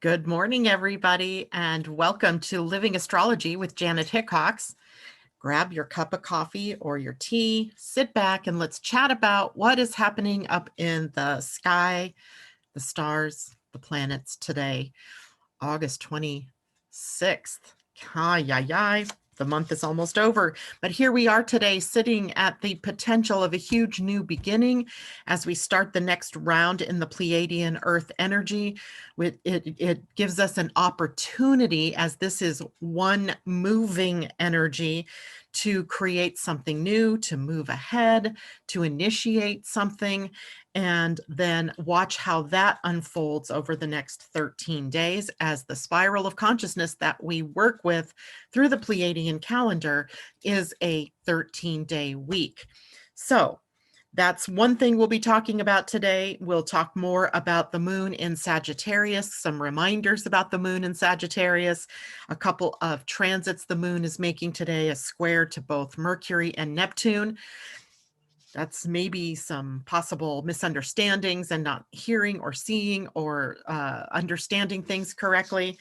Good morning, everybody, and welcome to Living Astrology with Janet Hickox. Grab your cup of coffee or your tea, sit back, and let's chat about what is happening up in the sky, the stars, the planets today, August 26th. The month is almost over, but here we are today sitting at the potential of a huge new beginning as we start the next round in the Pleiadian-Earth energy. It gives us an opportunity, as this is one moving energy, to create something new, to move ahead, to initiate something, and then watch how that unfolds over the next 13 days as the spiral of consciousness that we work with through the Pleiadian calendar is a 13-day week. So that's one thing we'll be talking about today. We'll talk more about the moon in Sagittarius, some reminders about the moon in Sagittarius, a couple of transits the moon is making today, a square to both Mercury and Neptune. That's maybe some possible misunderstandings and not hearing or seeing or understanding things correctly.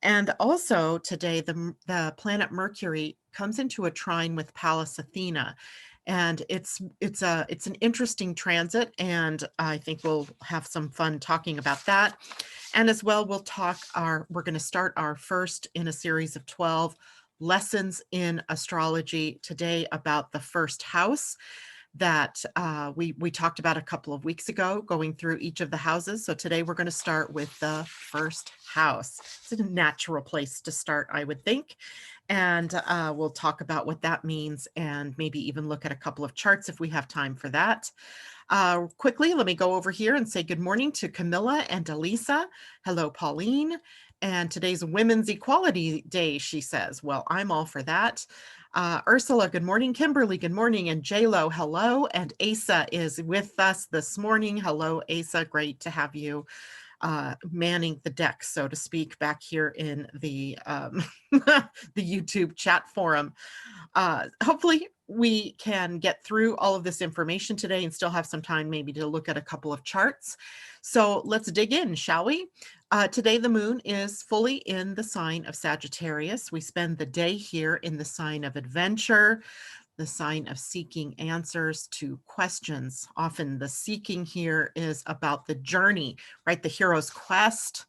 And also today, the planet Mercury comes into a trine with Pallas Athena. And it's an interesting transit, and I think we'll have some fun talking about that. And as well, we're going to start our first in a series of 12 lessons in astrology today about the first house that we talked about a couple of weeks ago, going through each of the houses. So today we're going to start with the first house. It's a natural place to start, I would think. And we'll talk about what that means and maybe even look at a couple of charts if we have time for that. Quickly, let me go over here and say good morning to Camilla and Elisa. Hello, Pauline. And today's Women's Equality Day, she says. Well, I'm all for that. Ursula, good morning. Kimberly, good morning. And JLo, hello. And Asa is with us this morning. Hello, Asa. Great to have you manning the deck, so to speak, back here in the the YouTube chat forum. Hopefully we can get through all of this information today and still have some time maybe to look at a couple of charts. So let's dig in, shall we? Today the moon is fully in the sign of Sagittarius. We spend the day here in the sign of adventure, the sign of seeking answers to questions. Often the seeking here is about the journey, right? The hero's quest,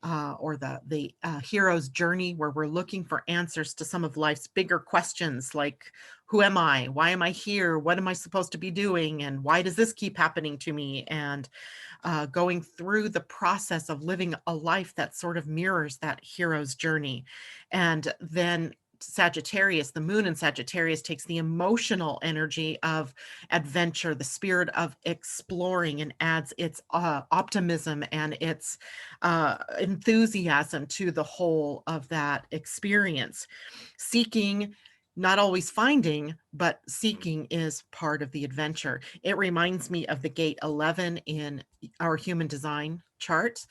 or the hero's journey, where we're looking for answers to some of life's bigger questions, like who am I? Why am I here? What am I supposed to be doing? And why does this keep happening to me? And going through the process of living a life that sort of mirrors that hero's journey. And then Sagittarius, the moon in Sagittarius, takes the emotional energy of adventure, the spirit of exploring, and adds its optimism and its enthusiasm to the whole of that experience. Seeking, not always finding, but seeking is part of the adventure. It reminds me of the gate 11 in our human design chart.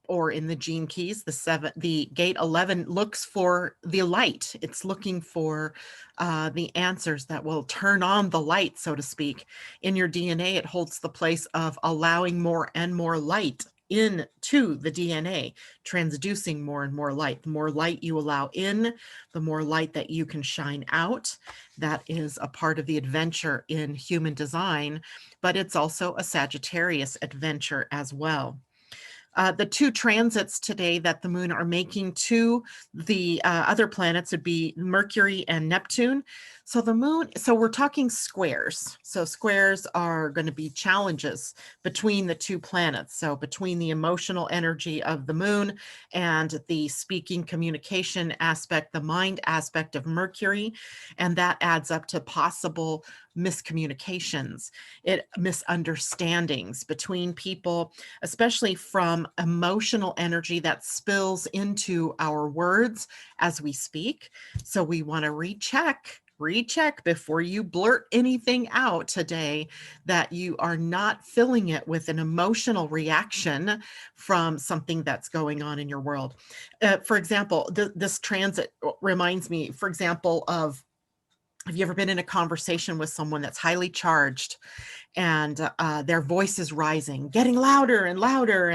Or in the gene keys, the gate 11 looks for the light. It's looking for the answers that will turn on the light, so to speak. In your DNA, it holds the place of allowing more and more light into the DNA, transducing more and more light. The more light you allow in, the more light that you can shine out. That is a part of the adventure in human design, but it's also a Sagittarius adventure as well. The two transits today that the moon are making to the other planets would be Mercury and Neptune. So the moon, so we're talking squares. So squares are going to be challenges between the two planets. So between the emotional energy of the moon and the speaking communication aspect, the mind aspect of Mercury, and that adds up to possible miscommunications, misunderstandings between people, especially from emotional energy that spills into our words as we speak. So we want to recheck before you blurt anything out today, that you are not filling it with an emotional reaction from something that's going on in your world. For example, this transit reminds me, for example, of, have you ever been in a conversation with someone that's highly charged and their voice is rising, getting louder and louder,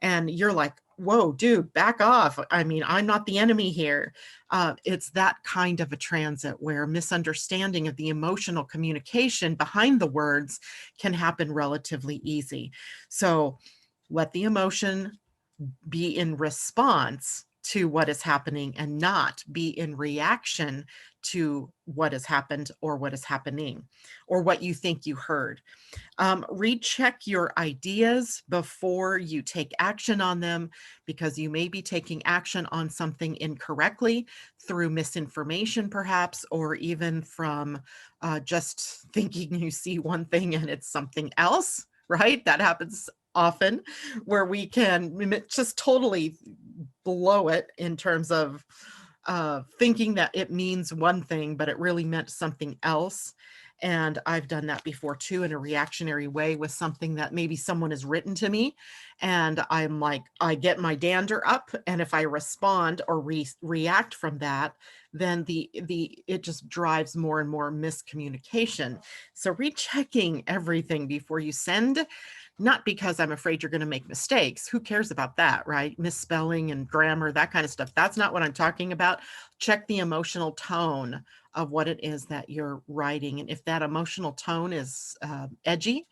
and you're like, whoa, dude, back off. I mean, I'm not the enemy here. It's that kind of a transit where misunderstanding of the emotional communication behind the words can happen relatively easy. So let the emotion be in response to what is happening and not be in reaction to what has happened or what is happening or what you think you heard. Recheck your ideas before you take action on them, because you may be taking action on something incorrectly through misinformation, perhaps, or even from just thinking you see one thing and it's something else, right? That happens often, where we can just totally blow it in terms of thinking that it means one thing, but it really meant something else. And I've done that before too, in a reactionary way with something that maybe someone has written to me. And I'm like, I get my dander up. And if I respond or react from that, then it just drives more and more miscommunication. So rechecking everything before you send, not because I'm afraid you're going to make mistakes. Who cares about that, right? Misspelling and grammar, that kind of stuff. That's not what I'm talking about. Check the emotional tone of what it is that you're writing. And if that emotional tone is edgy,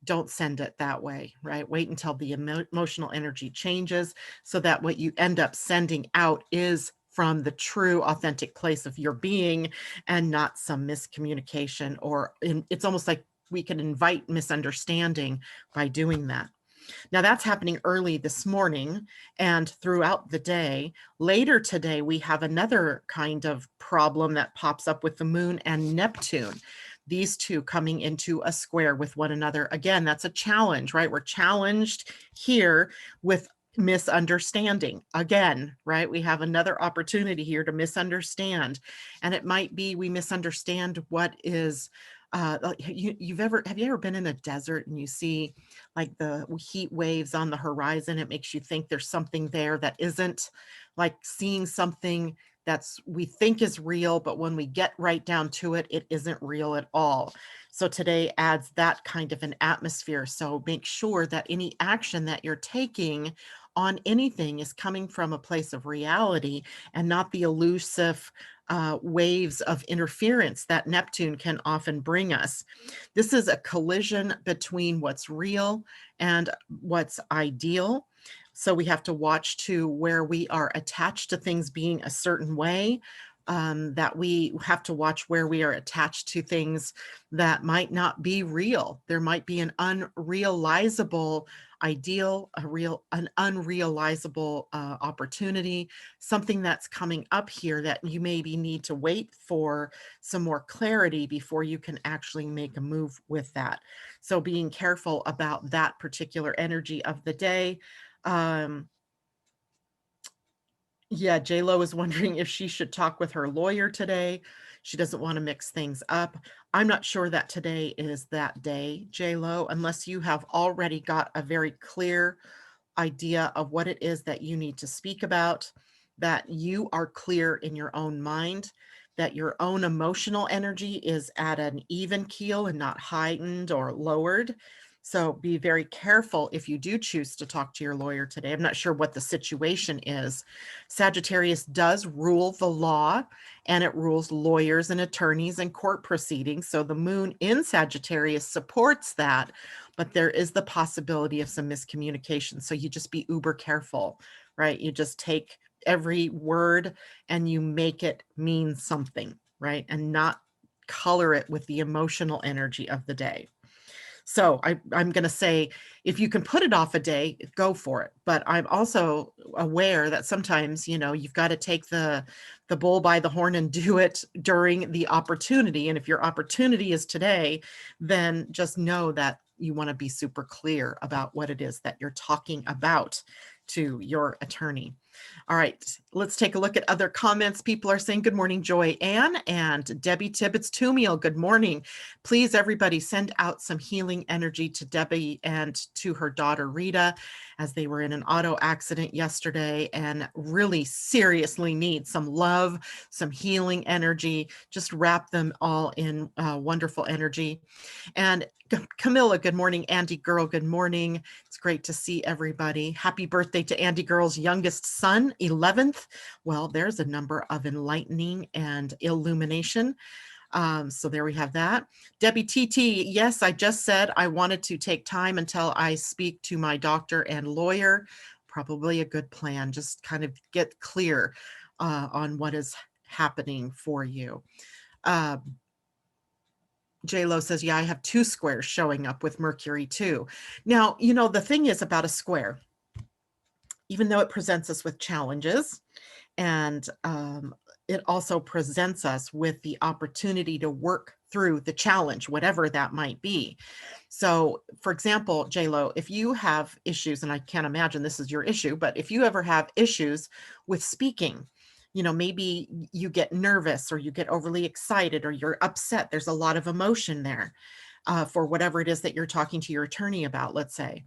don't send it that way, right? Wait until the emotional energy changes so that what you end up sending out is from the true authentic place of your being and not some miscommunication, or it's almost like we can invite misunderstanding by doing that. Now that's happening early this morning and throughout the day. Later today, we have another kind of problem that pops up with the moon and Neptune. These two coming into a square with one another. Again, that's a challenge, right? We're challenged here with misunderstanding. Again, right? We have another opportunity here to misunderstand. And it might be we misunderstand what is have you ever been in a desert and you see like the heat waves on the horizon? It makes you think there's something there that isn't, like seeing something that's we think is real, but when we get right down to it, it isn't real at all. So today adds that kind of an atmosphere. So make sure that any action that you're taking on anything is coming from a place of reality and not the elusive waves of interference that Neptune can often bring us. This is a collision between what's real and what's ideal. So we have to watch to where we are attached to things being a certain way, that we have to watch where we are attached to things that might not be real. There might be an unrealizable ideal, an unrealizable opportunity, something that's coming up here that you maybe need to wait for some more clarity before you can actually make a move with that. So being careful about that particular energy of the day. Yeah, Lo is wondering if she should talk with her lawyer today. She doesn't want to mix things up. I'm not sure that today is that day, Lo, unless you have already got a very clear idea of what it is that you need to speak about, that you are clear in your own mind, that your own emotional energy is at an even keel and not heightened or lowered. So be very careful if you do choose to talk to your lawyer today. I'm not sure what the situation is. Sagittarius does rule the law, and it rules lawyers and attorneys and court proceedings. So the moon in Sagittarius supports that, but there is the possibility of some miscommunication. So you just be uber careful, right? You just take every word and you make it mean something, right? And not color it with the emotional energy of the day. So I'm going to say, if you can put it off a day, go for it. But I'm also aware that sometimes, you've got to take the bull by the horn and do it during the opportunity. And if your opportunity is today, then just know that you want to be super clear about what it is that you're talking about to your attorney. All right, let's take a look at other comments. People are saying, good morning, Joy Ann and Debbie Tibbetts Tumiel. Good morning. Please, everybody, send out some healing energy to Debbie and to her daughter, Rita, as they were in an auto accident yesterday and really seriously need some love, some healing energy. Just wrap them all in wonderful energy. And Camilla, good morning. Andy Girl, good morning. It's great to see everybody. Happy birthday to Andy Girl's youngest son, 11th. Well, there's a number of enlightening and illumination. So there we have that. Debbie TT, yes, I just said I wanted to take time until I speak to my doctor and lawyer. Probably a good plan. Just kind of get clear on what is happening for you. J-Lo says, yeah, I have 2 squares showing up with Mercury too. Now, you know, the thing is about a square, even though it presents us with challenges and it also presents us with the opportunity to work through the challenge, whatever that might be. So for example, J-Lo, if you have issues, and I can't imagine this is your issue, but if you ever have issues with speaking, you know, maybe you get nervous or you get overly excited or you're upset. There's a lot of emotion there for whatever it is that you're talking to your attorney about, let's say.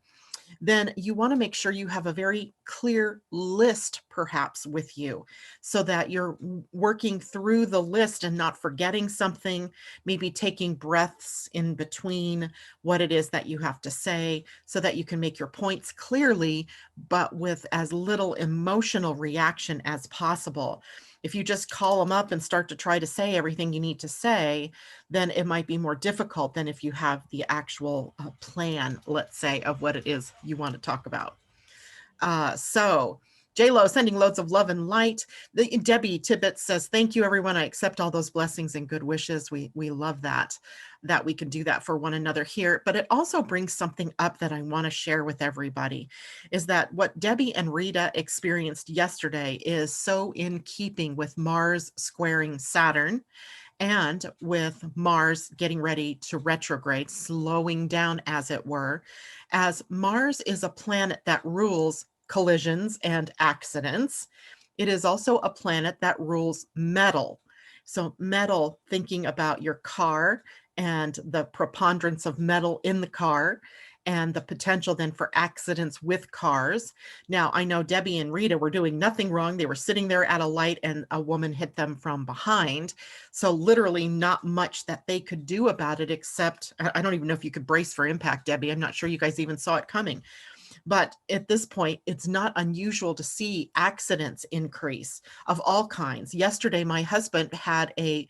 Then you want to make sure you have a very clear list perhaps with you so that you're working through the list and not forgetting something, maybe taking breaths in between what it is that you have to say so that you can make your points clearly, but with as little emotional reaction as possible. If you just call them up and start to try to say everything you need to say, then it might be more difficult than if you have the actual plan, let's say, of what it is you want to talk about. So J-Lo sending loads of love and light. Debbie Tibbetts says, thank you, everyone. I accept all those blessings and good wishes. We love that we can do that for one another here. But it also brings something up that I want to share with everybody, is that what Debbie and Rita experienced yesterday is so in keeping with Mars squaring Saturn and with Mars getting ready to retrograde, slowing down as it were, as Mars is a planet that rules collisions and accidents. It is also a planet that rules metal. So metal, thinking about your car and the preponderance of metal in the car and the potential then for accidents with cars. Now, I know Debbie and Rita were doing nothing wrong. They were sitting there at a light and a woman hit them from behind. So literally not much that they could do about it, except, I don't even know if you could brace for impact, Debbie. I'm not sure you guys even saw it coming. But at this point, it's not unusual to see accidents increase of all kinds. Yesterday, my husband had a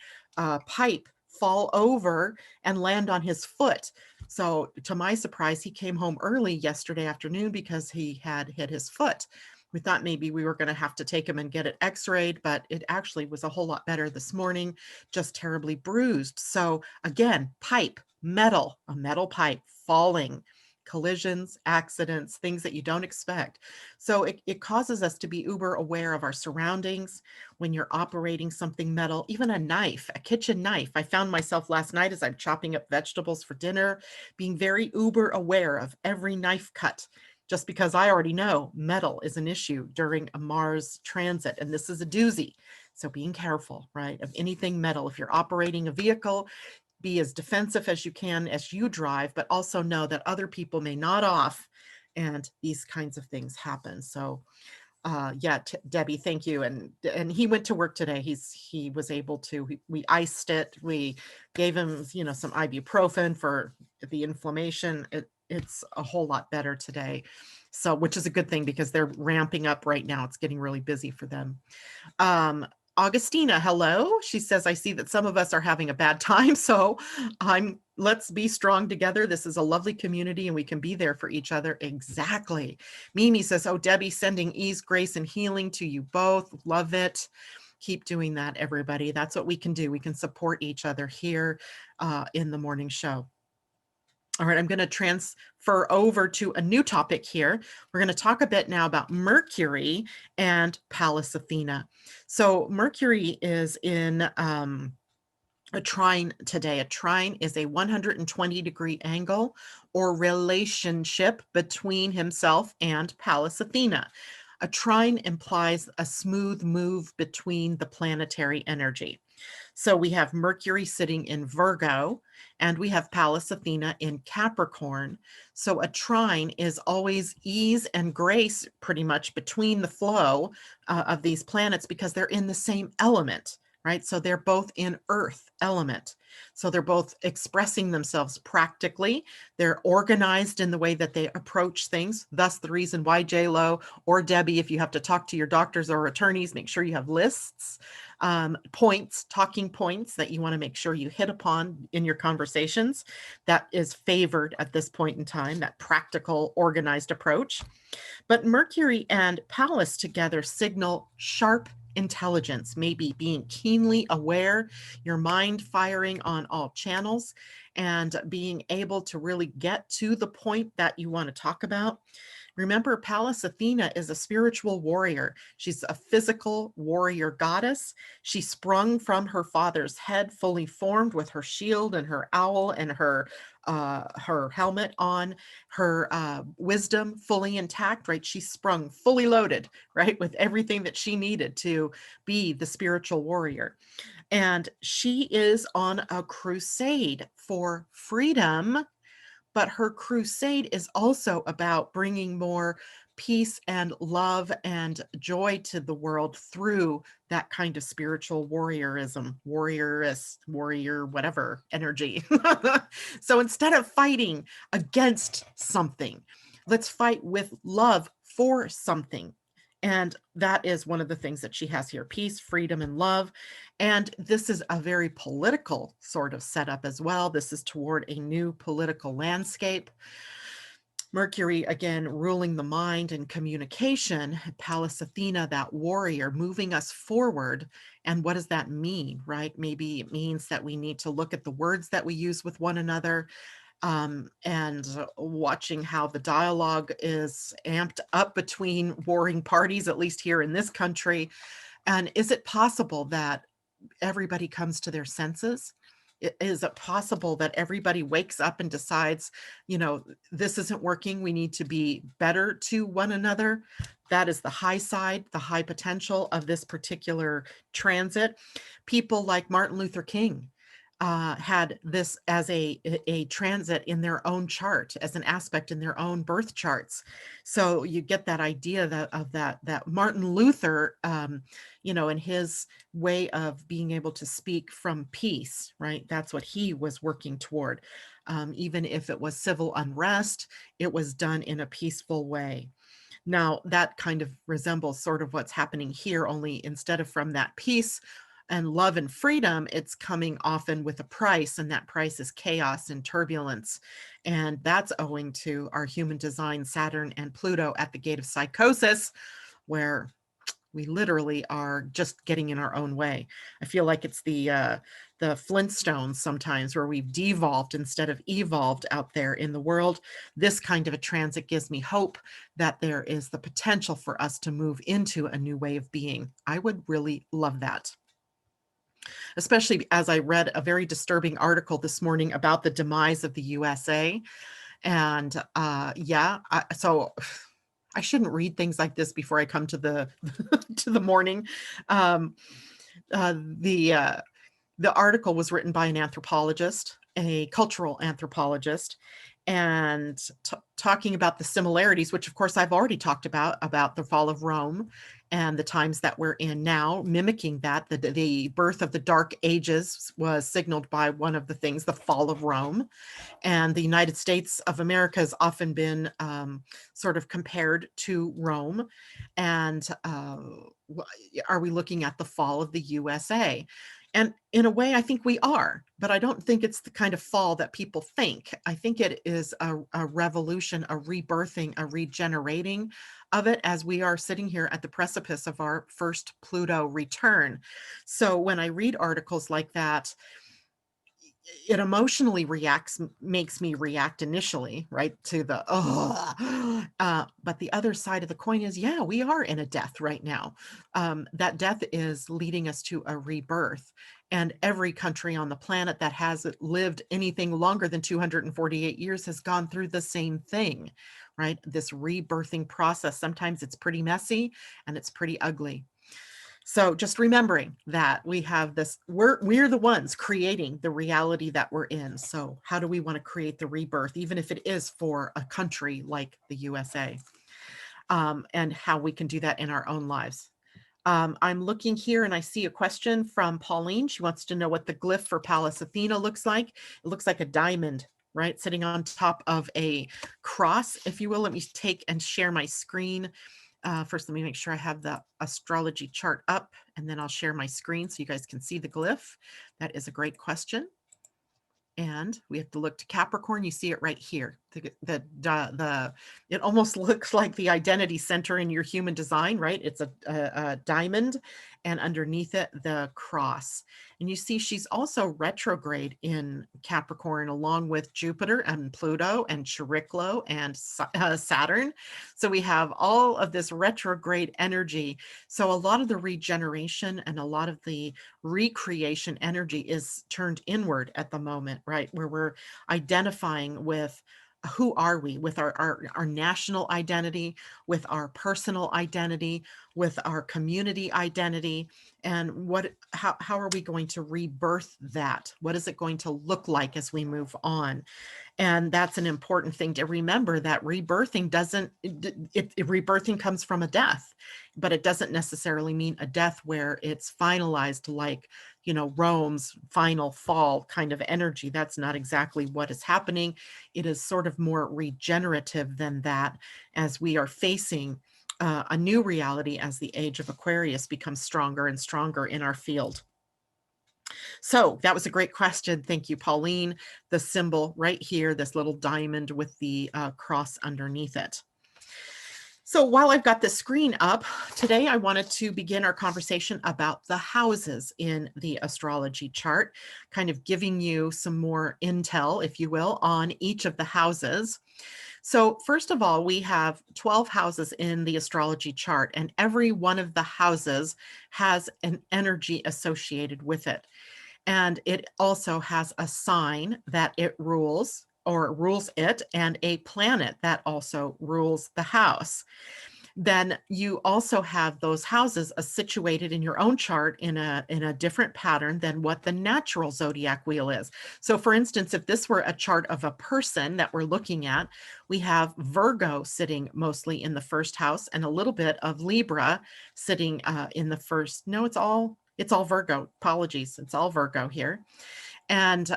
pipe fall over and land on his foot. So to my surprise, he came home early yesterday afternoon because he had hit his foot. We thought maybe we were going to have to take him and get it x-rayed, but it actually was a whole lot better this morning, just terribly bruised. So again, pipe, metal, a metal pipe falling, collisions, accidents, things that you don't expect. So it causes us to be uber aware of our surroundings when you're operating something metal, even a knife, a kitchen knife. I found myself last night as I'm chopping up vegetables for dinner, being very uber aware of every knife cut, just because I already know metal is an issue during a Mars transit, and this is a doozy. So being careful, right, of anything metal. If you're operating a vehicle, be as defensive as you can as you drive, but also know that other people may nod off and these kinds of things happen. So yeah, Debbie, thank you. And he went to work today. He was able to, we iced it. We gave him, you know, some ibuprofen for the inflammation. It's a whole lot better today. So, which is a good thing because they're ramping up right now. It's getting really busy for them. Augustina, hello. She says, I see that some of us are having a bad time. So let's be strong together. This is a lovely community and we can be there for each other. Exactly. Mimi says, oh, Debbie, sending ease, grace, and healing to you both. Love it. Keep doing that, everybody. That's what we can do. We can support each other here in the morning show. All right, I'm going to transfer over to a new topic here. We're going to talk a bit now about Mercury and Pallas Athena. So Mercury is in a trine today. A trine is a 120-degree angle or relationship between himself and Pallas Athena. A trine implies a smooth move between the planetary energy. So we have Mercury sitting in Virgo, and we have Pallas Athena in Capricorn. So a trine is always ease and grace pretty much between the flow of these planets because they're in the same element, right? So they're both in Earth element. So they're both expressing themselves practically. They're organized in the way that they approach things. Thus the reason why J-Lo or Debbie, if you have to talk to your doctors or attorneys, make sure you have lists, points, talking points that you want to make sure you hit upon in your conversations. That is favored at this point in time, that practical, organized approach. But Mercury and Pallas together signal sharp intelligence, maybe being keenly aware, your mind firing on all channels, and being able to really get to the point that you want to talk about. Remember, Pallas Athena is a spiritual warrior. She's a physical warrior goddess. She sprung from her father's head, fully formed, with her shield and her owl and her helmet on, her wisdom fully intact, right? She sprung fully loaded, right, with everything that she needed to be the spiritual warrior. And she is on a crusade for freedom, but her crusade is also about bringing more peace and love and joy to the world through that kind of spiritual warriorism, warrior, whatever energy. So instead of fighting against something, let's fight with love for something. And that is one of the things that she has here: peace, freedom, and love. And this is a very political sort of setup as well. This is toward a new political landscape. Mercury, again, ruling the mind and communication. Pallas Athena, that warrior, moving us forward. And what does that mean, right? Maybe it means that we need to look at the words that we use with one another, and watching how the dialogue is amped up between warring parties, at least here in this country. And is it possible that everybody comes to their senses? Is it possible that everybody wakes up and decides, this isn't working, we need to be better to one another? That is the high side, the high potential of this particular transit. People like Martin Luther King had this as a transit in their own chart, as an aspect in their own birth charts. So you get that idea that Martin Luther, in his way of being able to speak from peace, right? That's what he was working toward. Even if it was civil unrest, it was done in a peaceful way. Now, that kind of resembles sort of what's happening here, only instead of from that peace and love and freedom, it's coming often with a price, and that price is chaos and turbulence. And that's owing to our human design, Saturn and Pluto at the gate of psychosis, where we literally are just getting in our own way. I feel like it's the Flintstones sometimes, where we've devolved instead of evolved out there in the world. This kind of a transit gives me hope that there is the potential for us to move into a new way of being. I would really love that. Especially as I read a very disturbing article this morning about the demise of the USA. And so I shouldn't read things like this before I come to the to the morning. Um, the article was written by an anthropologist, a cultural anthropologist, and talking about the similarities, which of course I've already talked about the fall of Rome and the times that we're in now, mimicking that. The birth of the Dark Ages was signaled by one of the things, the fall of Rome. And the United States of America has often been sort of compared to Rome. And are we looking at the fall of the USA? And in a way, I think we are, but I don't think it's the kind of fall that people think. I think it is a revolution, a rebirthing, a regenerating of it, as we are sitting here at the precipice of our first Pluto return. So when I read articles like that, it emotionally makes me react initially, right, to the, oh, but the other side of the coin is, yeah, we are in a death right now. That death is leading us to a rebirth. And every country on the planet that has lived anything longer than 248 years has gone through the same thing, right? This rebirthing process. Sometimes it's pretty messy and it's pretty ugly. So just remembering that we have this, we're the ones creating the reality that we're in. So how do we want to create the rebirth, even if it is for a country like the USA, and how we can do that in our own lives. I'm looking here and I see a question from Pauline. She wants to know what the glyph for Pallas Athena looks like. It looks like a diamond, right? Sitting on top of a cross, if you will. Let me take and share my screen. First, let me make sure I have the astrology chart up, and then I'll share my screen so you guys can see the glyph. That is a great question. And we have to look to Capricorn. You see it right here. It almost looks like the identity center in your human design, right? It's a diamond, and underneath it, the cross. And you see she's also retrograde in Capricorn, along with Jupiter and Pluto and Chariklo and Saturn. So we have all of this retrograde energy. So a lot of the regeneration and a lot of the recreation energy is turned inward at the moment, right? Where we're identifying with who are we, with our national identity, with our personal identity, with our community identity, and how are we going to rebirth that? What is it going to look like as we move on? And that's an important thing to remember, that rebirthing rebirthing comes from a death, but it doesn't necessarily mean a death where it's finalized, like, Rome's final fall kind of energy. That's not exactly what is happening. It is sort of more regenerative than that, as we are facing a new reality as the age of Aquarius becomes stronger and stronger in our field. So that was a great question. Thank you, Pauline. The symbol right here, this little diamond with the cross underneath it. So while I've got the screen up, today I wanted to begin our conversation about the houses in the astrology chart, kind of giving you some more intel, if you will, on each of the houses. So first of all, we have 12 houses in the astrology chart, and every one of the houses has an energy associated with it. And it also has a sign that it rules, or rules it, and a planet that also rules the house. Then you also have those houses situated in your own chart in a different pattern than what the natural zodiac wheel is. So for instance, if this were a chart of a person that we're looking at, we have Virgo sitting mostly in the first house, and a little bit of Libra sitting in the first. No, it's all Virgo. Apologies. It's all Virgo here. And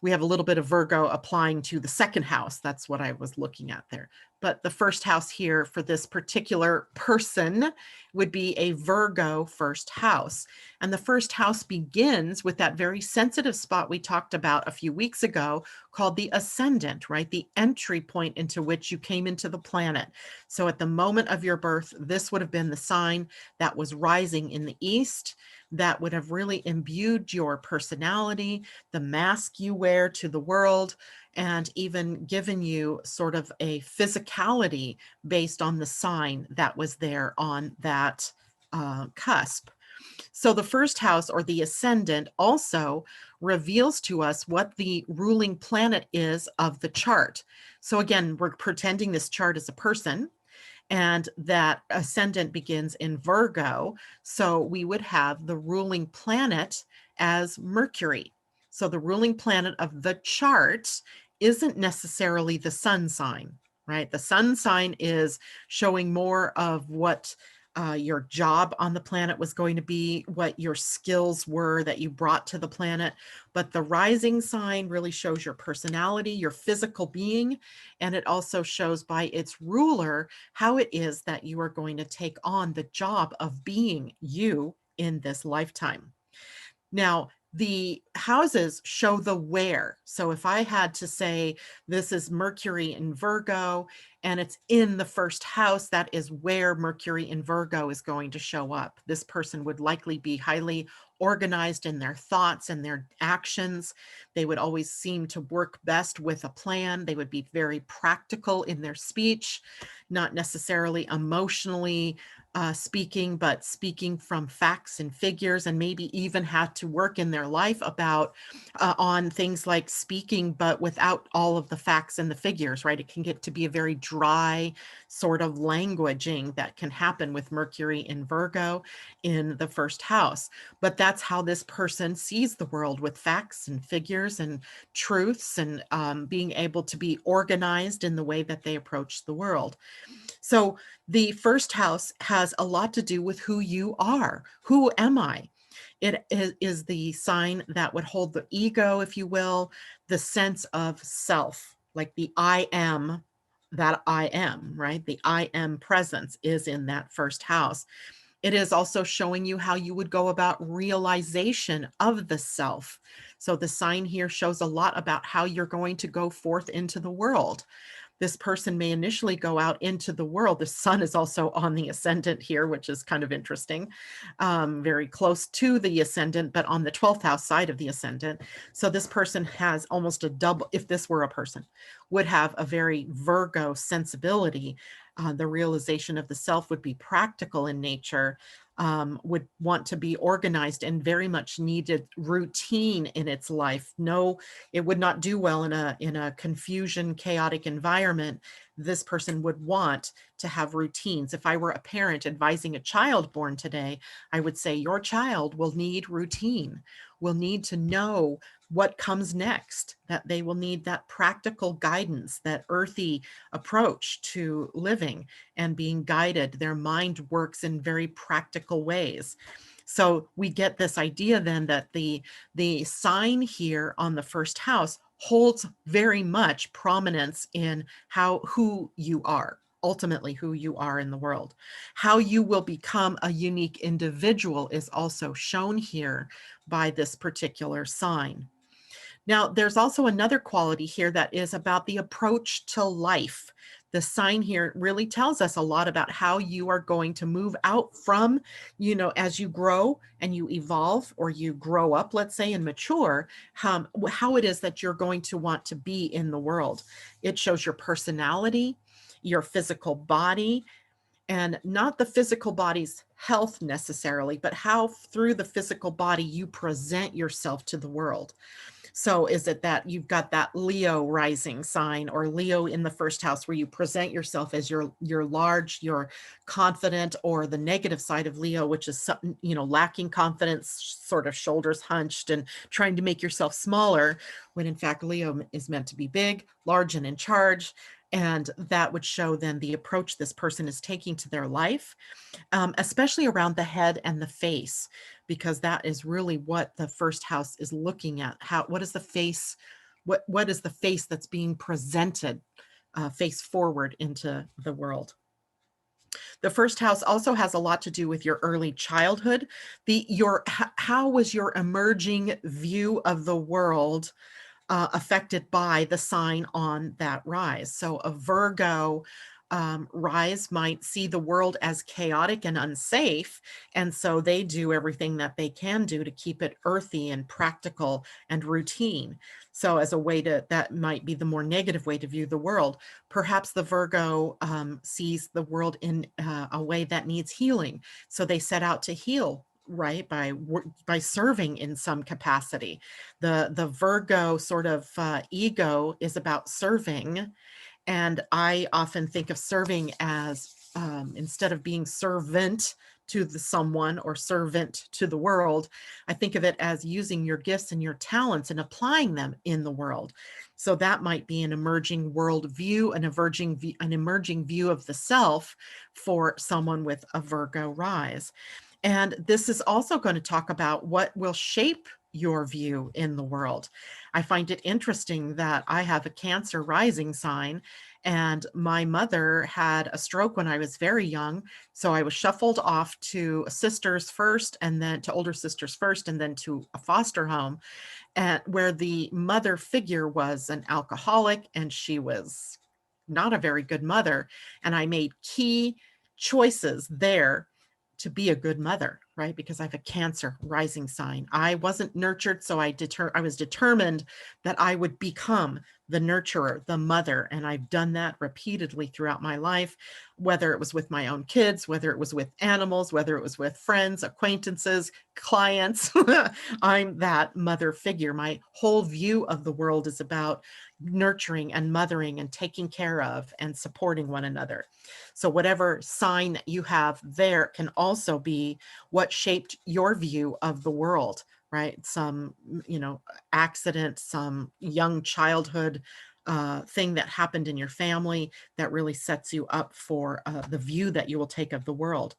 we have a little bit of Virgo applying to the second house. That's what I was looking at there. But the first house here for this particular person would be a Virgo first house. And the first house begins with that very sensitive spot we talked about a few weeks ago called the ascendant, right? The entry point into which you came into the planet. So at the moment of your birth, this would have been the sign that was rising in the east, that would have really imbued your personality, the mask you wear to the world, and even given you sort of a physicality based on the sign that was there on that cusp. So the first house, or the ascendant, also reveals to us what the ruling planet is of the chart. So again, we're pretending this chart is a person, and that ascendant begins in Virgo. So we would have the ruling planet as Mercury. So the ruling planet of the chart isn't necessarily the sun sign, right? The sun sign is showing more of what your job on the planet was going to be, what your skills were that you brought to the planet. But the rising sign really shows your personality, your physical being, and it also shows by its ruler how it is that you are going to take on the job of being you in this lifetime. Now, the houses show the where. So if I had to say this is Mercury in Virgo and it's in the first house, that is where Mercury in Virgo is going to show up. This person would likely be highly organized in their thoughts and their actions. They would always seem to work best with a plan. They would be very practical in their speech, not necessarily emotionally speaking, but speaking from facts and figures, and maybe even had to work in their life about on things like speaking, but without all of the facts and the figures, right? It can get to be a very dry sort of languaging that can happen with Mercury in Virgo in the first house. But that's how this person sees the world, with facts and figures and truths, and being able to be organized in the way that they approach the world. So the first house has a lot to do with who you are. Who am I? It is the sign that would hold the ego, if you will, the sense of self, like the I am that I am, right? The I am presence is in that first house. It is also showing you how you would go about realization of the self. So the sign here shows a lot about how you're going to go forth into the world. This person may initially go out into the world. The sun is also on the ascendant here, which is kind of interesting, very close to the ascendant, but on the 12th house side of the ascendant. So this person has almost a double, if this were a person, would have a very Virgo sensibility. The realization of the self would be practical in nature, would want to be organized, and very much needed routine in its life. No, it would not do well in a confusion, chaotic environment. This person would want to have routines. If I were a parent advising a child born today, I would say your child will need routine, will need to know what comes next, that they will need that practical guidance, that earthy approach to living and being guided. Their mind works in very practical ways. So we get this idea then that the sign here on the first house holds very much prominence in who you are, ultimately who you are in the world. How you will become a unique individual is also shown here by this particular sign. Now, there's also another quality here that is about the approach to life. The sign here really tells us a lot about how you are going to move out from, as you grow and you evolve, or you grow up, let's say, and mature, how it is that you're going to want to be in the world. It shows your personality, your physical body, and not the physical body's health necessarily, but how through the physical body you present yourself to the world. So is it that you've got that Leo rising sign, or Leo in the first house, where you present yourself as you're large, you're confident, or the negative side of Leo, which is something, lacking confidence, sort of shoulders hunched and trying to make yourself smaller, when in fact Leo is meant to be big, large, and in charge. And that would show then the approach this person is taking to their life, especially around the head and the face, because that is really what the first house is looking at. What is the face? What is the face that's being presented, face forward into the world? The first house also has a lot to do with your early childhood. How was your emerging view of the world affected by the sign on that rise? So a Virgo rise might see the world as chaotic and unsafe, and so they do everything that they can do to keep it earthy and practical and routine. So as a way that might be the more negative way to view the world. Perhaps the Virgo sees the world in a way that needs healing, so they set out to heal, right, by serving in some capacity. The Virgo sort of ego is about serving, and I often think of serving as, instead of being servant to someone or servant to the world, I think of it as using your gifts and your talents and applying them in the world. So that might be an emerging world view, an emerging view of the self for someone with a Virgo rise. And this is also going to talk about what will shape your view in the world. I find it interesting that I have a Cancer rising sign, and my mother had a stroke when I was very young. So I was shuffled off to sisters first, and then to older sisters first, and then to a foster home, and where the mother figure was an alcoholic, and she was not a very good mother. And I made key choices there to be a good mother, right? Because I have a Cancer rising sign. I wasn't nurtured, so I was determined that I would become the nurturer, the mother, and I've done that repeatedly throughout my life, whether it was with my own kids, whether it was with animals, whether it was with friends, acquaintances, clients. I'm that mother figure. My whole view of the world is about nurturing and mothering and taking care of and supporting one another. So whatever sign that you have there can also be what shaped your view of the world, right? Some, accident, some young childhood thing that happened in your family that really sets you up for the view that you will take of the world.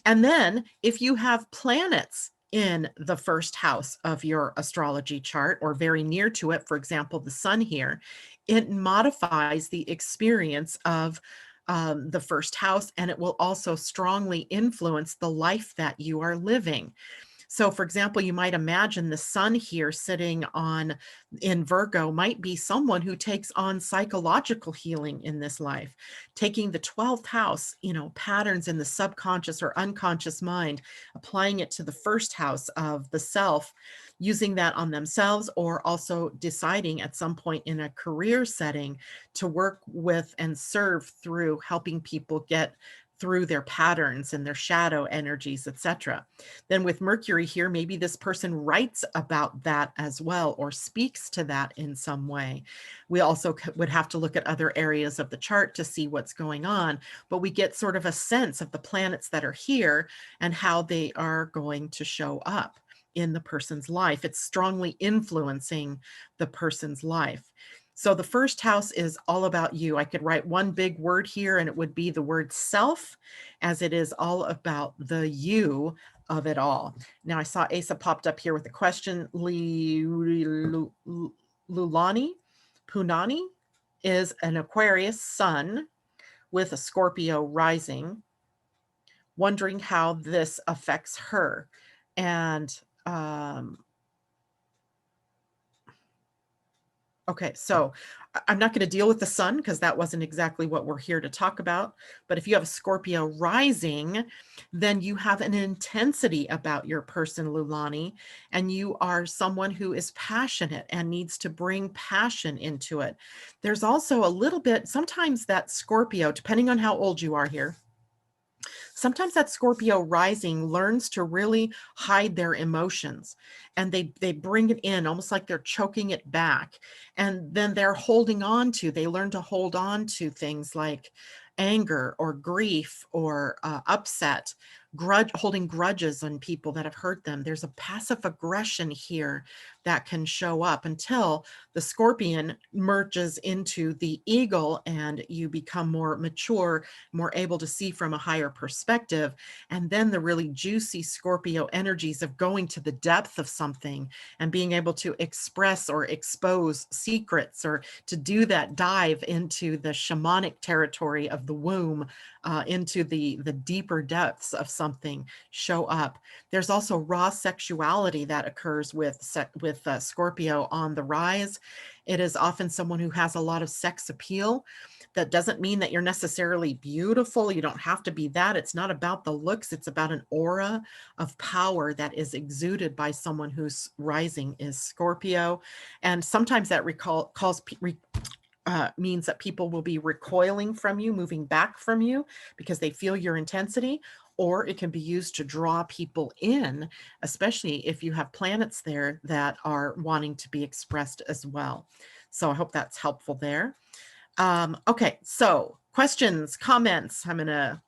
And then if you have planets in the first house of your astrology chart or very near to it, for example, the sun here, it modifies the experience of the first house, and it will also strongly influence the life that you are living. So for example, you might imagine the sun here sitting in Virgo might be someone who takes on psychological healing in this life, taking the 12th house, patterns in the subconscious or unconscious mind, applying it to the first house of the self, using that on themselves, or also deciding at some point in a career setting to work with and serve through helping people get through their patterns and their shadow energies, etc. Then with Mercury here, maybe this person writes about that as well, or speaks to that in some way. We also would have to look at other areas of the chart to see what's going on, but we get sort of a sense of the planets that are here and how they are going to show up in the person's life. It's strongly influencing the person's life. So the first house is all about you. I could write one big word here and it would be the word self, as it is all about the you of it all. Now I saw Asa popped up here with a question. Lulani Punani is an Aquarius sun with a Scorpio rising, wondering how this affects her. And okay, so I'm not going to deal with the sun because that wasn't exactly what we're here to talk about. But if you have a Scorpio rising, then you have an intensity about your person, Lulani, and you are someone who is passionate and needs to bring passion into it. There's also a little bit, sometimes that Scorpio, depending on how old you are here, sometimes that Scorpio rising learns to really hide their emotions, and they bring it in almost like they're choking it back. And then they learn to hold on to things like anger or grief or upset, holding grudges on people that have hurt them. There's a passive aggression here that can show up until the Scorpion merges into the Eagle and you become more mature, more able to see from a higher perspective. And then the really juicy Scorpio energies of going to the depth of something and being able to express or expose secrets, or to do that dive into the shamanic territory of the womb, into the deeper depths of something, show up. There's also raw sexuality that occurs with Scorpio on the rise. It is often someone who has a lot of sex appeal. That doesn't mean that you're necessarily beautiful. You don't have to be that. It's not about the looks. It's about an aura of power that is exuded by someone whose rising is Scorpio. And sometimes that means that people will be recoiling from you, moving back from you because they feel your intensity, or it can be used to draw people in, especially if you have planets there that are wanting to be expressed as well. So I hope that's helpful there. Okay, so questions, comments. I'm going to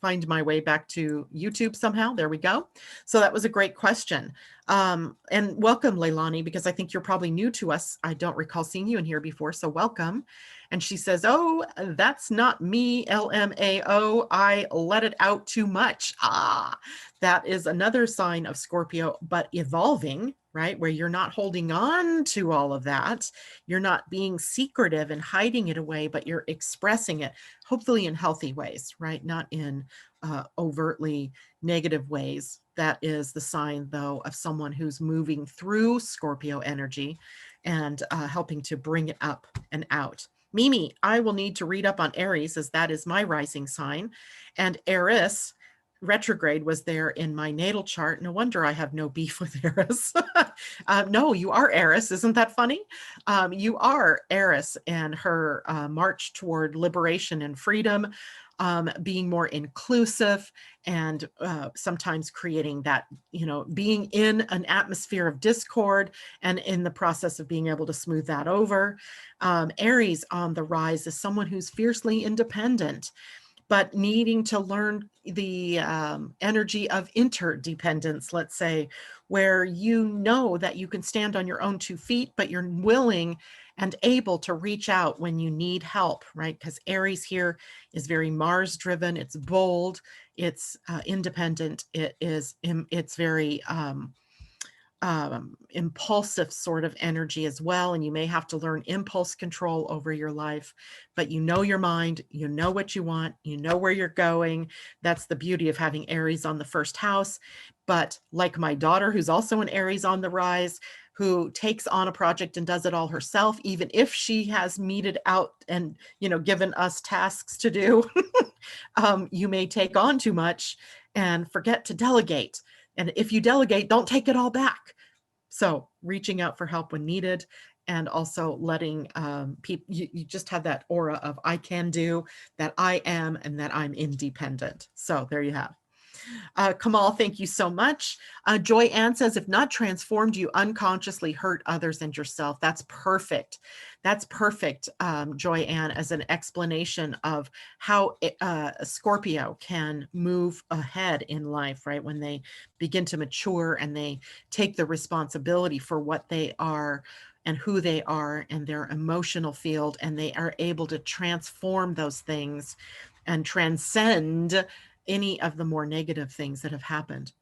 find my way back to YouTube somehow. There we go. So that was a great question. And welcome, Leilani, because I think you're probably new to us. I don't recall seeing you in here before, so welcome. And she says, oh, that's not me, LMAO. I let it out too much. That is another sign of Scorpio, but evolving, right? Where you're not holding on to all of that. You're not being secretive and hiding it away, but you're expressing it, hopefully in healthy ways, right? Not in overtly negative ways. That is the sign, though, of someone who's moving through Scorpio energy and helping to bring it up and out. Mimi, I will need to read up on Aries, as that is my rising sign. And Eris retrograde was there in my natal chart. No wonder I have no beef with Eris. No, you are Eris. Isn't that funny? You are Eris, and her march toward liberation and freedom, being more inclusive, and sometimes creating that, being in an atmosphere of discord, and in the process of being able to smooth that over. Aries on the rise is someone who's fiercely independent, but needing to learn the energy of interdependence, let's say, where you know that you can stand on your own 2 feet, but you're willing and able to reach out when you need help, right? Because Aries here is very Mars driven, it's bold, it's independent, it's very impulsive sort of energy as well. And you may have to learn impulse control over your life, but you know your mind, you know what you want, you know where you're going. That's the beauty of having Aries on the first house. But like my daughter, who's also an Aries on the rise, who takes on a project and does it all herself, even if she has meted out and, given us tasks to do, you may take on too much and forget to delegate. And if you delegate, don't take it all back. So reaching out for help when needed, and also letting people, you just have that aura of I can do, that I am, and that I'm independent. So there you have. Kamal, thank you so much. Joy Ann says, if not transformed, you unconsciously hurt others and yourself. That's perfect. That's perfect, Joy Ann, as an explanation of how a Scorpio can move ahead in life, right? When they begin to mature and they take the responsibility for what they are and who they are and their emotional field, and they are able to transform those things and transcend any of the more negative things that have happened.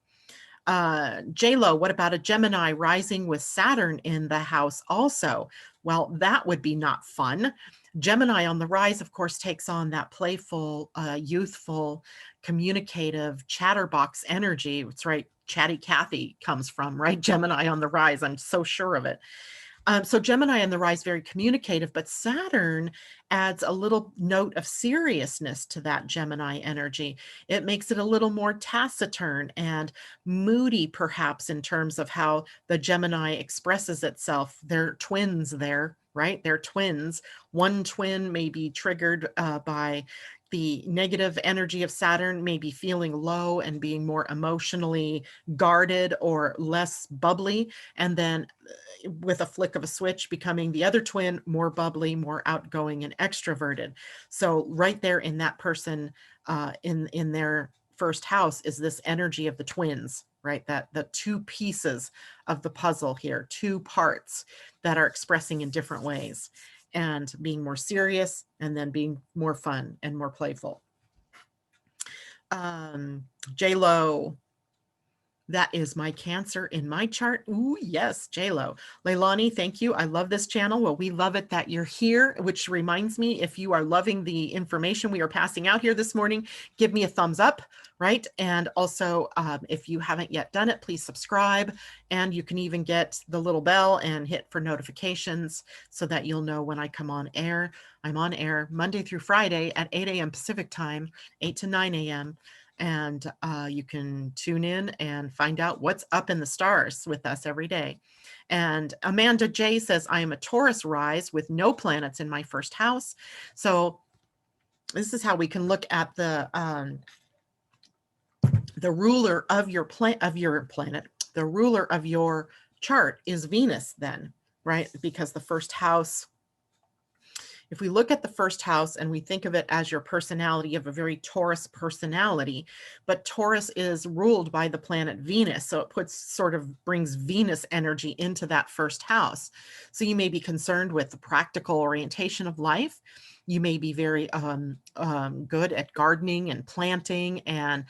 J-Lo, what about a Gemini rising with Saturn in the house also? Well, that would be not fun. Gemini on the rise, of course, takes on that playful, youthful, communicative, chatterbox energy. It's right. Chatty Cathy comes from, right? Gemini on the rise. I'm so sure of it. So Gemini on the rise, very communicative, but Saturn adds a little note of seriousness to that Gemini energy. It makes it a little more taciturn and moody, perhaps, in terms of how the Gemini expresses itself. They're twins there, right? They're twins. One twin may be triggered by the negative energy of Saturn, maybe feeling low and being more emotionally guarded or less bubbly. And then with a flick of a switch, becoming the other twin, more bubbly, more outgoing and extroverted. So right there in that person, in their first house, is this energy of the twins, right? That the 2 pieces of the puzzle here, 2 parts that are expressing in different ways, and being more serious and then being more fun and more playful. J-Lo, that is my Cancer in my chart. Ooh, yes, J-Lo. Leilani, thank you. I love this channel. Well, we love it that you're here, which reminds me, if you are loving the information we are passing out here this morning, give me a thumbs up, right? And also, if you haven't yet done it, please subscribe. And you can even get the little bell and hit for notifications so that you'll know when I come on air. I'm on air Monday through Friday at 8 a.m. Pacific time, 8 to 9 a.m. And you can tune in and find out what's up in the stars with us every day. And Amanda J says, I am a Taurus rise with no planets in my first house. So this is how we can look at the ruler of your planet, the ruler of your chart is Venus then, right? Because the first house, if we look at the first house and we think of it as your personality, you have a very Taurus personality, but Taurus is ruled by the planet Venus. So it brings Venus energy into that first house. So you may be concerned with the practical orientation of life. You may be very good at gardening and planting and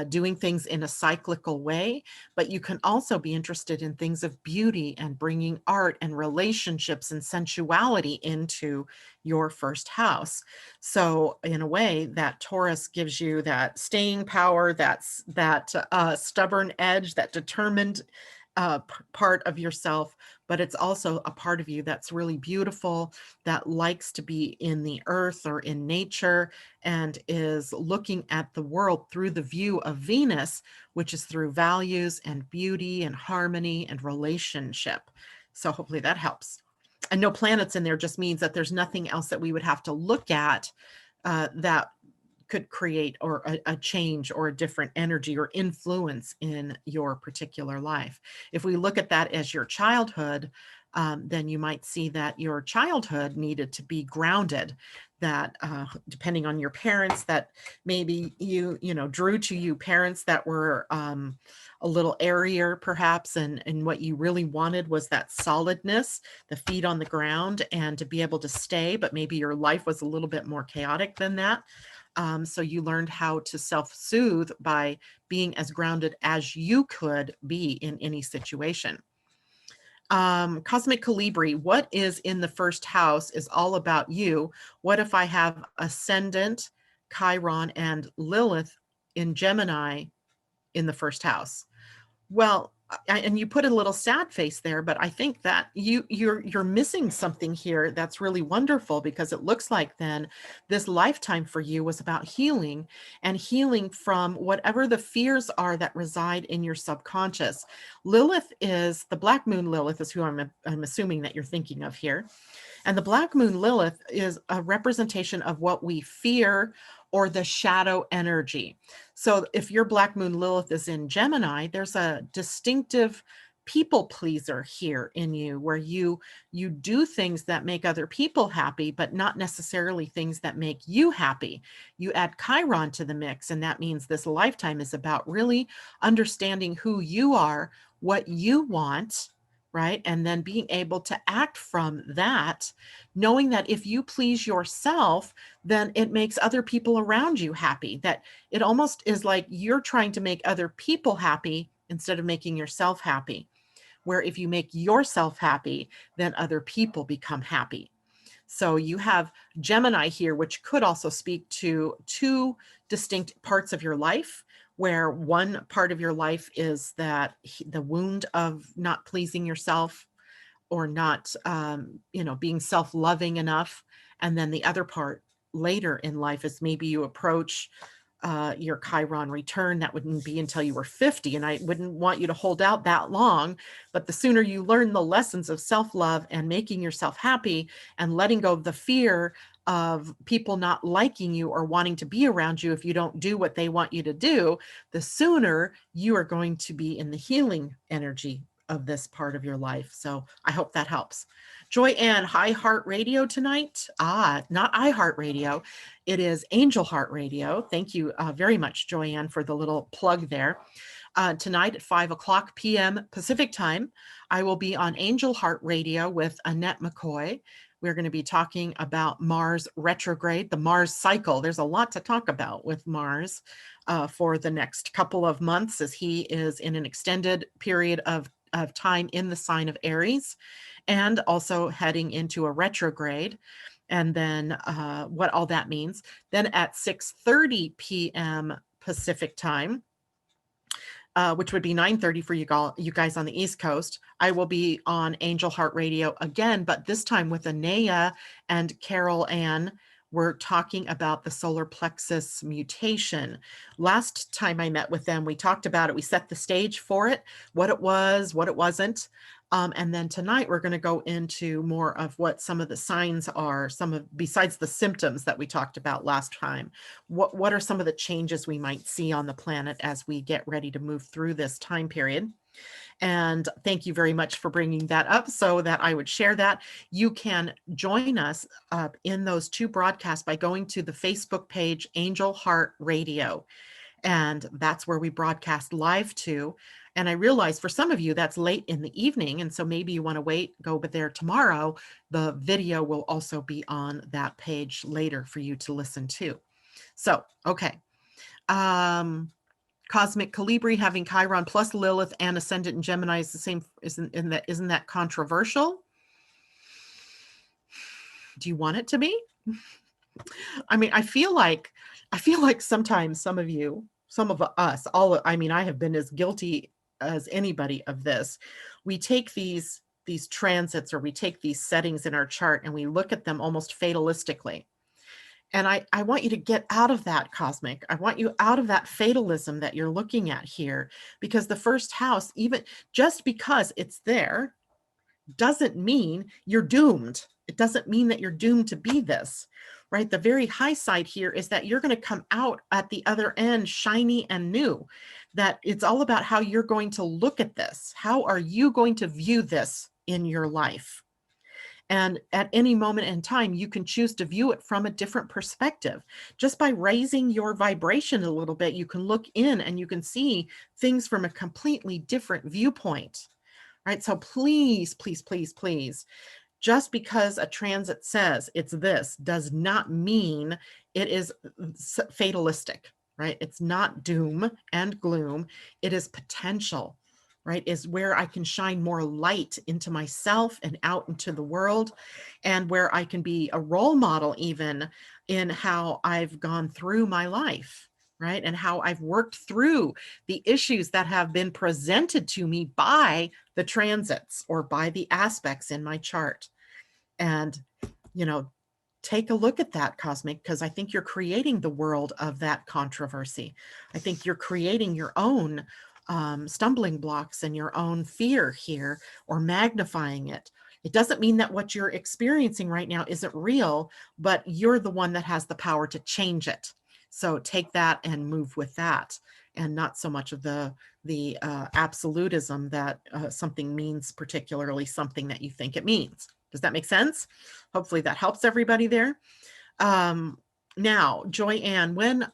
doing things in a cyclical way, but you can also be interested in things of beauty and bringing art and relationships and sensuality into your first house. So in a way, that Taurus gives you that staying power, that stubborn edge, that determined part of yourself, but it's also a part of you that's really beautiful, that likes to be in the earth or in nature, and is looking at the world through the view of Venus, which is through values and beauty and harmony and relationship. So hopefully that helps. And no planets in there just means that there's nothing else that we would have to look at that could create or a change or a different energy or influence in your particular life. If we look at that as your childhood, then you might see that your childhood needed to be grounded, that depending on your parents, that maybe you drew to you parents that were a little airier perhaps, and what you really wanted was that solidness, the feet on the ground, and to be able to stay, but maybe your life was a little bit more chaotic than that. So you learned how to self-soothe by being as grounded as you could be in any situation. Cosmic Colibri, what is in the first house is all about you. What if I have ascendant, Chiron, and Lilith in Gemini in the first house? Well, and you put a little sad face there, but I think that you're missing something here that's really wonderful, because it looks like then this lifetime for you was about healing, and healing from whatever the fears are that reside in your subconscious. Lilith is the Black Moon. Lilith is who I'm assuming that you're thinking of here. And the Black Moon Lilith is a representation of what we fear, or the shadow energy. So if your Black Moon Lilith is in Gemini, there's a distinctive people pleaser here in you, where you do things that make other people happy, but not necessarily things that make you happy. You add Chiron to the mix, and that means this lifetime is about really understanding who you are, what you want, right? And then being able to act from that, knowing that if you please yourself, then it makes other people around you happy. That it almost is like you're trying to make other people happy instead of making yourself happy. Where if you make yourself happy, then other people become happy. So you have Gemini here, which could also speak to two distinct parts of your life, where one part of your life is that the wound of not pleasing yourself, or not, being self-loving enough. And then the other part later in life is maybe you approach your Chiron return. That wouldn't be until you were 50. And I wouldn't want you to hold out that long, but the sooner you learn the lessons of self-love and making yourself happy and letting go of the fear of people not liking you or wanting to be around you if you don't do what they want you to do, the sooner you are going to be in the healing energy of this part of your life. So I hope that helps. Joy Ann, High Heart Radio tonight. Not iHeart Radio. It is Angel Heart Radio. Thank you very much, Joy Ann, for the little plug there. Tonight at 5 p.m. Pacific time, I will be on Angel Heart Radio with Annette McCoy. We're going to be talking about Mars retrograde, the Mars cycle. There's a lot to talk about with Mars for the next couple of months, as he is in an extended period of time in the sign of Aries, and also heading into a retrograde. And then what all that means. Then at 6:30 p.m. Pacific time, which would be 9:30 for you guys on the East Coast, I will be on Angel Heart Radio again, but this time with Anaya and Carol Ann. We're talking about the solar plexus mutation. Last time I met with them, we talked about it. We set the stage for it, what it was, what it wasn't. And then tonight we're going to go into more of what some of the signs are, besides the symptoms that we talked about last time. What are some of the changes we might see on the planet as we get ready to move through this time period? And thank you very much for bringing that up so that I would share that. You can join us in those two broadcasts by going to the Facebook page, Angel Heart Radio. And that's where we broadcast live to. And I realize for some of you, that's late in the evening. And so maybe you want to wait, go there tomorrow. The video will also be on that page later for you to listen to. So, okay. Cosmic Colibri having Chiron plus Lilith and ascendant in Gemini is the same. Isn't that controversial? Do you want it to be? I mean, I feel like sometimes some of us, I have been as guilty as anybody of this. We take these transits, or we take these settings in our chart, and we look at them almost fatalistically. And I want you to get out of that, cosmic. I want you out of that fatalism that you're looking at here, because the first house, even just because it's there, doesn't mean you're doomed. It doesn't mean that you're doomed to be this, right? The very high side here is that you're going to come out at the other end shiny and new, that it's all about how you're going to look at this. How are you going to view this in your life? And at any moment in time, you can choose to view it from a different perspective. Just by raising your vibration a little bit, you can look in and you can see things from a completely different viewpoint, right? So please, please, please, please, just because a transit says it's this does not mean it is fatalistic, right? It's not doom and gloom. It is potential, right? Is where I can shine more light into myself and out into the world, and where I can be a role model even in how I've gone through my life, right? And how I've worked through the issues that have been presented to me by the transits or by the aspects in my chart. And, you know, take a look at that, cosmic, because I think you're creating the world of that controversy. I think you're creating your own stumbling blocks and your own fear here, or magnifying it. It doesn't mean that what you're experiencing right now isn't real, but you're the one that has the power to change it. So take that and move with that, and not so much of the absolutism that something means, particularly something that you think it means. Does that make sense? Hopefully that helps everybody there. Now, Joyanne, when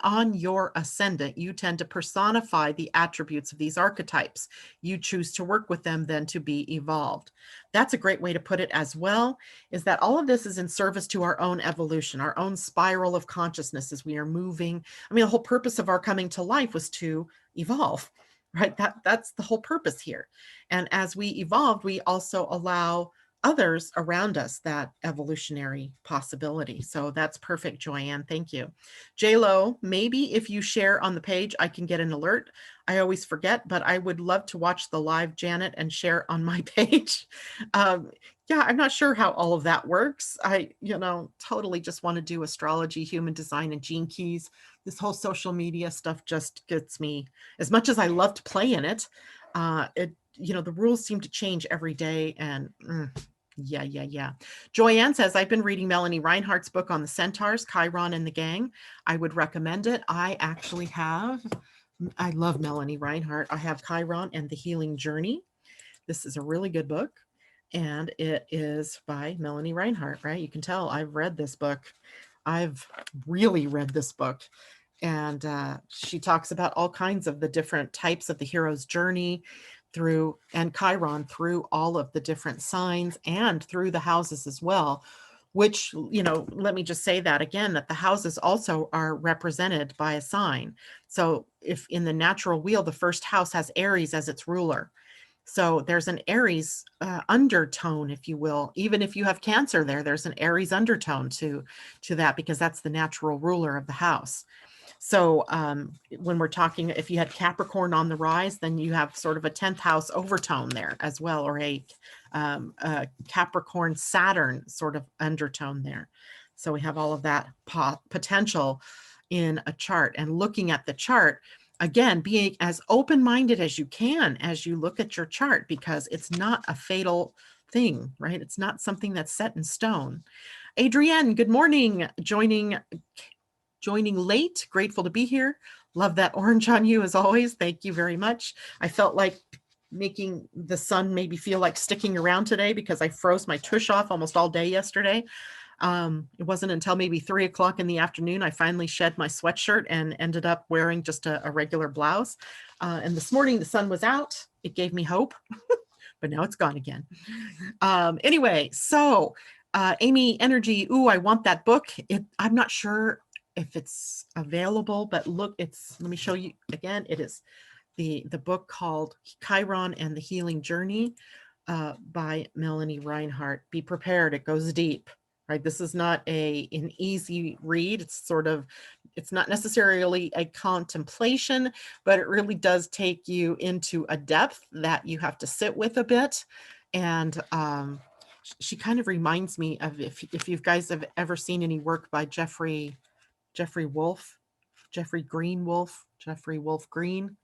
on your ascendant, you tend to personify the attributes of these archetypes. You choose to work with them then to be evolved. That's a great way to put it as well, is that all of this is in service to our own evolution, our own spiral of consciousness as we are moving. I mean, the whole purpose of our coming to life was to evolve, right? That's the whole purpose here. And as we evolve, we also allow others around us that evolutionary possibility. So that's perfect, Joyanne. Thank you. J-Lo, maybe if you share on the page, I can get an alert. I always forget, but I would love to watch the live, Janet, and share on my page. Yeah, I'm not sure how all of that works. I, totally just want to do astrology, human design, and gene keys. This whole social media stuff just gets me, as much as I love to play in it, the rules seem to change every day, and yeah. Joyanne says, I've been reading Melanie Reinhardt's book on the centaurs, Chiron and the Gang. I would recommend it. I love Melanie Reinhardt. I have Chiron and the Healing Journey. This is a really good book, and it is by Melanie Reinhardt, right? You can tell I've read this book. I've really read this book. And she talks about all kinds of the different types of the hero's journey and Chiron through all of the different signs and through the houses as well, which, let me just say that again, that the houses also are represented by a sign. So if in the natural wheel, the first house has Aries as its ruler. So there's an Aries undertone, if you will. Even if you have Cancer there's an Aries undertone to that, because that's the natural ruler of the house. So when we're talking, if you had Capricorn on the rise, then you have sort of a 10th house overtone there as well, or a Capricorn Saturn sort of undertone there. So we have all of that potential in a chart, and looking at the chart, again, being as open-minded as you can as you look at your chart, because it's not a fatal thing, right? It's not something that's set in stone. Adrienne, good morning. Joining late, grateful to be here. Love that orange on you as always. Thank you very much. I felt like making the sun maybe feel like sticking around today, because I froze my tush off almost all day yesterday. It wasn't until maybe 3 o'clock in the afternoon I finally shed my sweatshirt and ended up wearing just a regular blouse. And this morning the sun was out. It gave me hope, but now it's gone again. Anyway, so Amy Energy, ooh, I want that book. I'm not sure if it's available, but look, let me show you again. It is the book called Chiron and the Healing Journey by Melanie Reinhardt. Be prepared, it goes deep, right? This is not an easy read. It's sort of it's not necessarily a contemplation, but it really does take you into a depth that you have to sit with a bit. And she kind of reminds me of, if you guys have ever seen any work by Jeffrey Wolf, Jeffrey Wolf Green.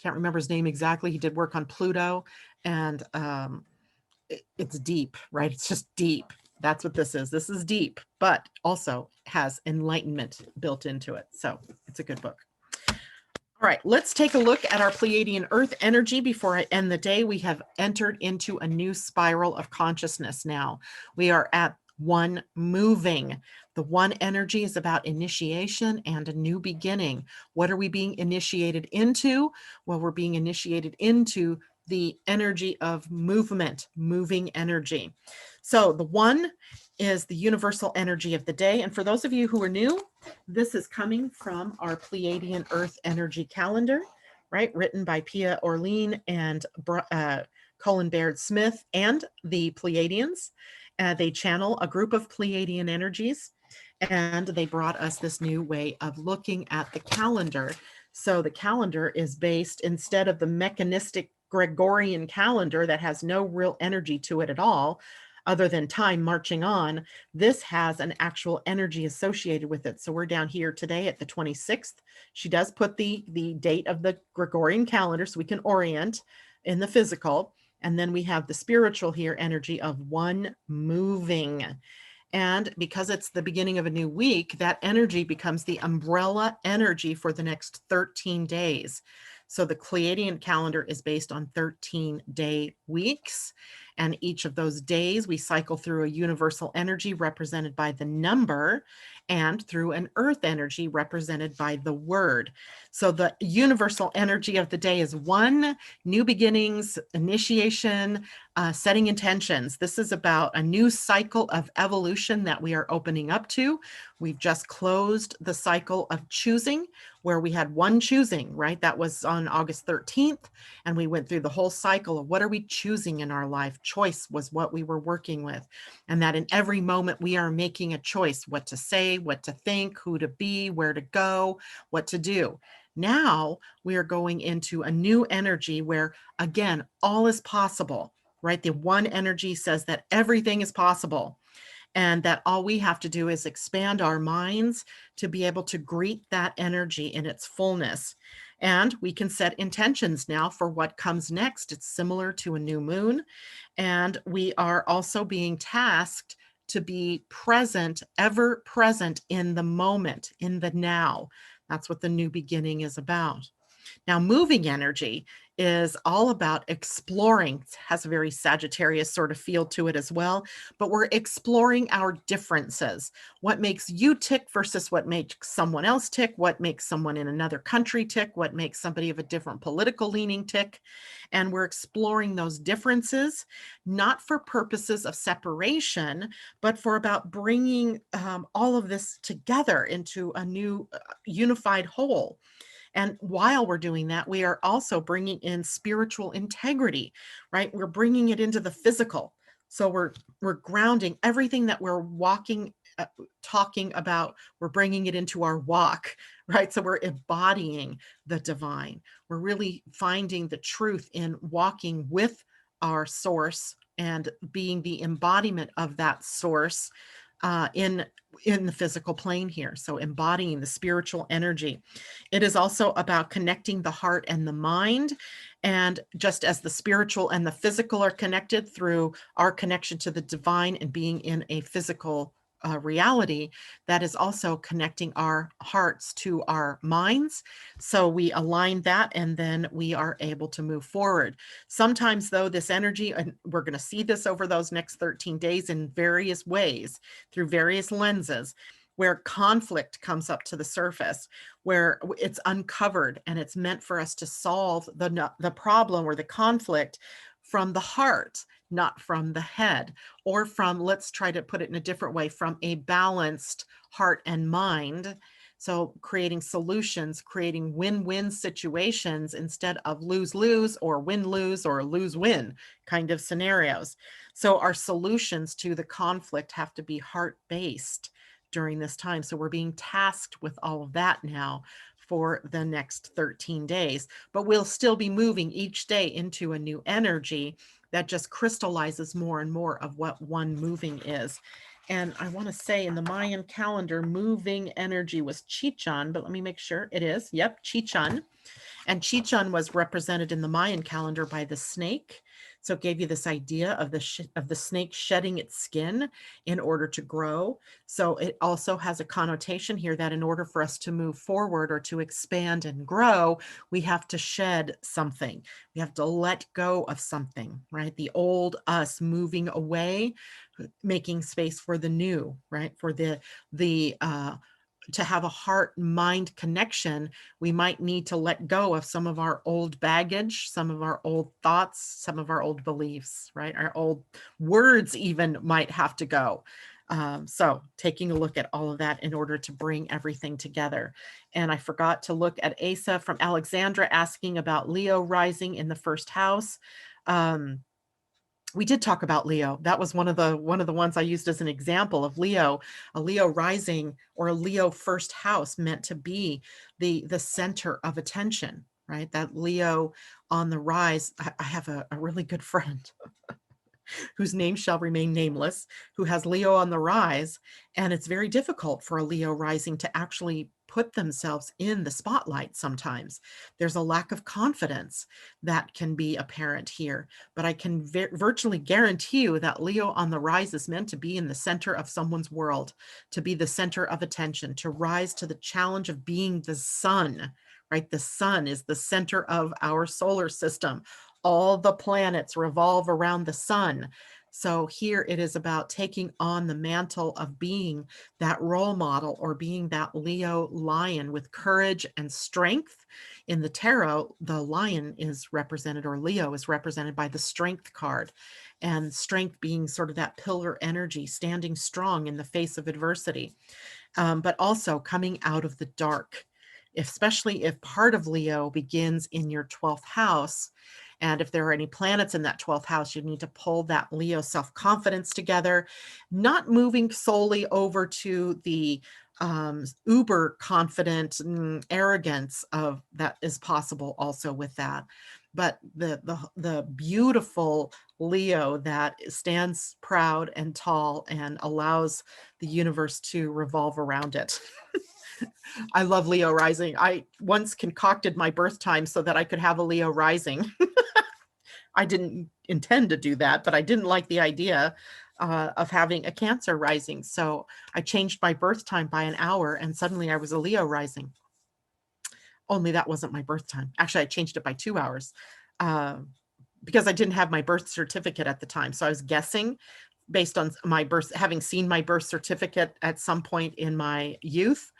Can't remember his name exactly. He did work on Pluto, and it's deep, right? It's just deep. That's what this is. This is deep, but also has enlightenment built into it. So it's a good book. All right, let's take a look at our Pleiadian Earth energy before I end the day. We have entered into a new spiral of consciousness now. We are at one moving. The one energy is about initiation and a new beginning. What are we being initiated into? Well, we're being initiated into the energy of movement, moving energy. So the one is the universal energy of the day. And for those of you who are new, this is coming from our Pleiadian Earth energy calendar, right? Written by Pia Orlean and Colin Baird Smith and the Pleiadians. They channel a group of Pleiadian energies, and they brought us this new way of looking at the calendar. So the calendar is based, instead of the mechanistic Gregorian calendar that has no real energy to it at all, other than time marching on, this has an actual energy associated with it. So we're down here today at the 26th. She does put the date of the Gregorian calendar so we can orient in the physical. And then we have the spiritual here, energy of one moving. And because it's the beginning of a new week, that energy becomes the umbrella energy for the next 13 days. So the Pleiadian calendar is based on 13-day weeks. And each of those days, we cycle through a universal energy represented by the number, and through an earth energy represented by the word. So the universal energy of the day is one, new beginnings, initiation, setting intentions. This is about a new cycle of evolution that we are opening up to. We've just closed the cycle of choosing, where we had one choosing, right? That was on August 13th. And we went through the whole cycle of what are we choosing in our life? Choice was what we were working with. And that in every moment we are making a choice, what to say, what to think, who to be, where to go, what to do. Now we are going into a new energy where, again, all is possible, right? The one energy says that everything is possible, and that all we have to do is expand our minds to be able to greet that energy in its fullness. And we can set intentions now for what comes next. It's similar to a new moon. And we are also being tasked to be present, ever present in the moment, in the now. That's what the new beginning is about. Now, moving energy is all about exploring. It has a very Sagittarius sort of feel to it as well, but we're exploring our differences. What makes you tick versus what makes someone else tick, what makes someone in another country tick, what makes somebody of a different political leaning tick. And we're exploring those differences, not for purposes of separation, but for about bringing all of this together into a new unified whole. And while we're doing that, we are also bringing in spiritual integrity, right? We're bringing it into the physical. So we're grounding everything that we're talking about. We're bringing it into our walk, right? So we're embodying the divine. We're really finding the truth in walking with our source and being the embodiment of that source in the physical plane here. So embodying the spiritual energy. It is also about connecting the heart and the mind. And just as the spiritual and the physical are connected through our connection to the divine and being in a physical reality, that is also connecting our hearts to our minds. So we align that, and then we are able to move forward. Sometimes, though, this energy, and we're going to see this over those next 13 days in various ways, through various lenses, where conflict comes up to the surface, where it's uncovered, and it's meant for us to solve the problem or the conflict from the heart, not from the head, or from, let's try to put it in a different way, from a balanced heart and mind. So creating solutions, creating win-win situations instead of lose-lose or win-lose or lose-win kind of scenarios. So our solutions to the conflict have to be heart-based, during this time. So we're being tasked with all of that now for the next 13 days, but we'll still be moving each day into a new energy that just crystallizes more and more of what one moving is. And I want to say in the Mayan calendar, moving energy was Chichon, but let me make sure it is. Yep, Chichon. And Chichon was represented in the Mayan calendar by the snake. So it gave you this idea of the snake shedding its skin in order to grow. So it also has a connotation here that in order for us to move forward or to expand and grow, we have to shed something. We have to let go of something, right? The old us moving away, making space for the new, right? For the to have a heart-mind connection, we might need to let go of some of our old baggage, some of our old thoughts, some of our old beliefs, right? Our old words even might have to go. So taking a look at all of that in order to bring everything together. And I forgot to look at Asa from Alexandra asking about Leo rising in the first house. We did talk about Leo. That was one of the ones I used as an example of Leo. A Leo rising or a Leo first house meant to be the center of attention, right? That Leo on the rise. I have a really good friend whose name shall remain nameless, who has Leo on the rise. And it's very difficult for a Leo rising to actually put themselves in the spotlight sometimes. There's a lack of confidence that can be apparent here. But I can virtually guarantee you that Leo on the rise is meant to be in the center of someone's world, to be the center of attention, to rise to the challenge of being the sun, right? The sun is the center of our solar system. All the planets revolve around the sun. So here it is about taking on the mantle of being that role model or being that Leo lion with courage and strength. In the tarot, the lion is represented, or Leo is represented by the strength card, and strength being sort of that pillar energy, standing strong in the face of adversity, but also coming out of the dark, especially if part of Leo begins in your 12th house. And if there are any planets in that 12th house, you need to pull that Leo self-confidence together, not moving solely over to the uber confident arrogance of that is possible also with that. But the beautiful Leo that stands proud and tall and allows the universe to revolve around it. I love Leo rising. I once concocted my birth time so that I could have a Leo rising. I didn't intend to do that, but I didn't like the idea of having a Cancer rising. So I changed my birth time by an hour and suddenly I was a Leo rising. Only that wasn't my birth time. Actually, I changed it by 2 hours because I didn't have my birth certificate at the time. So I was guessing based on my birth, having seen my birth certificate at some point in my youth,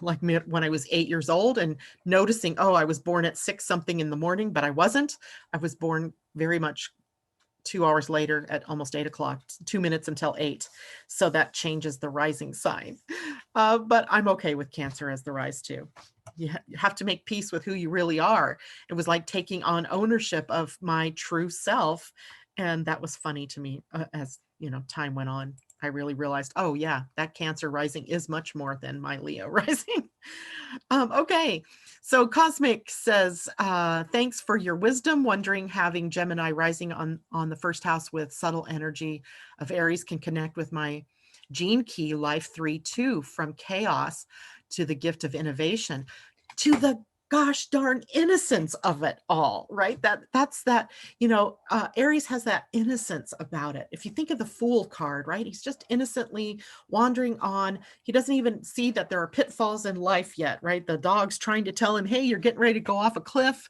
like when I was 8 years old, and noticing, oh, I was born at 6 something in the morning, but I wasn't. I was born very much 2 hours later at almost 8 o'clock, 2 minutes until 8. So that changes the rising sign. But I'm okay with Cancer as the rise too. You have to make peace with who you really are. It was like taking on ownership of my true self. And that was funny to me as time went on. I really realized, oh yeah, that Cancer rising is much more than my Leo rising. Okay, so Cosmic says, thanks for your wisdom. Wondering having Gemini rising on the first house with subtle energy of Aries can connect with my gene key life 3-2 from chaos to the gift of innovation to the gosh darn innocence of it all, right? That's that, Aries has that innocence about it. If you think of the Fool card, right? He's just innocently wandering on. He doesn't even see that there are pitfalls in life yet, right? The dog's trying to tell him, hey, you're getting ready to go off a cliff.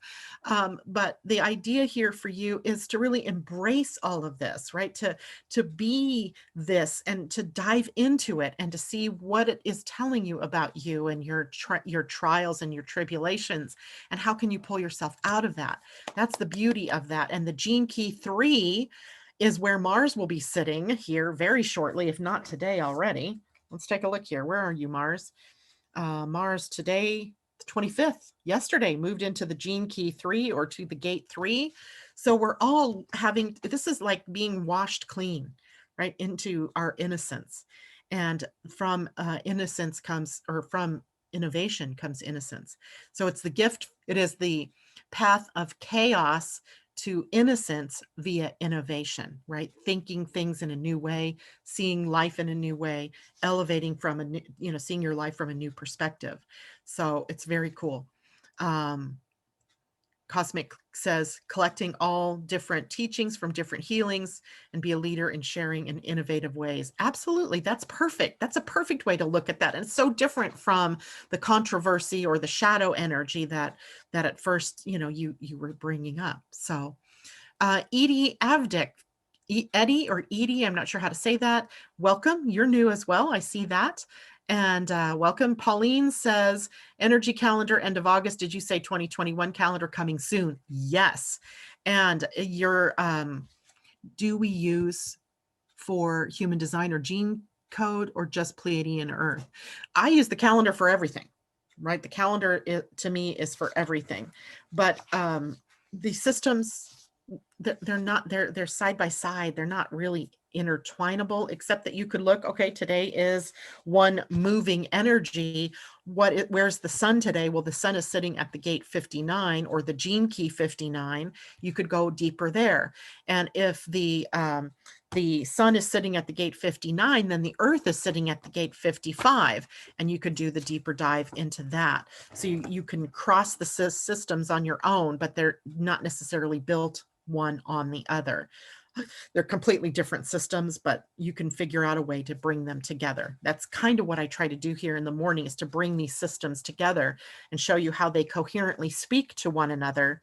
But the idea here for you is to really embrace all of this, right? To be this and to dive into it and to see what it is telling you about you and your trials and your tribulations, and how can you pull yourself out of that. That's the beauty of that. And the gene key 3 is where Mars will be sitting here very shortly, if not today already. Let's take a look here. Where are you, Mars? Mars today, the 25th, yesterday, moved into the gene key 3 or to the gate 3. So we're all having, this is like being washed clean, right, into our innocence. And from innocence comes, or from innovation comes innocence. So it's the gift, it is the path of chaos to innocence via innovation, right? Thinking things in a new way, seeing life in a new way, elevating from a new, seeing your life from a new perspective. So it's very cool. Cosmic says collecting all different teachings from different healings and be a leader in sharing in innovative ways. Absolutely. That's perfect. That's a perfect way to look at that. And it's so different from the controversy or the shadow energy that at first, you were bringing up. So Edie Avdic, Eddie or Edie, I'm not sure how to say that. Welcome. You're new as well. I see that. And welcome. Pauline says, energy calendar, end of August. Did you say 2021 calendar coming soon? Yes. And your, do we use for human design or gene code or just Pleiadian-Earth? I use the calendar for everything, right? The calendar to me is for everything. But the systems, they're not, they're side by side. They're not really intertwinable, except that you could look, okay, today is one moving energy. Where's the sun today? Well, the sun is sitting at the gate 59 or the gene key 59. You could go deeper there. And if the sun is sitting at the gate 59, then the earth is sitting at the gate 55, and you could do the deeper dive into that. So you can cross the systems on your own, but they're not necessarily built one on the other. They're completely different systems, but you can figure out a way to bring them together. That's kind of what I try to do here in the morning, is to bring these systems together and show you how they coherently speak to one another,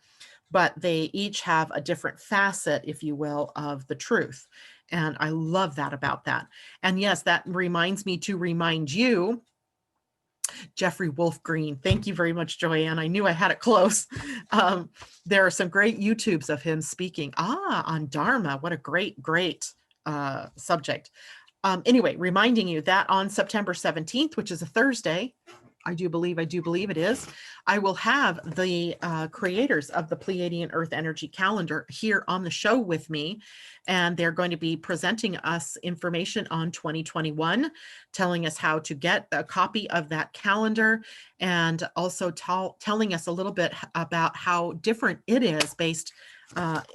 but they each have a different facet, if you will, of the truth. And I love that about that. And yes, that reminds me to remind you, Jeffrey Wolf Green. Thank you very much, Joanne. I knew I had it close. There are some great YouTubes of him speaking on Dharma. What a great subject. Anyway, reminding you that on September 17th, which is a Thursday, I do believe it is, I will have the creators of the Pleiadian-Earth energy calendar here on the show with me. And they're going to be presenting us information on 2021, telling us how to get a copy of that calendar, and also telling us a little bit about how different it is based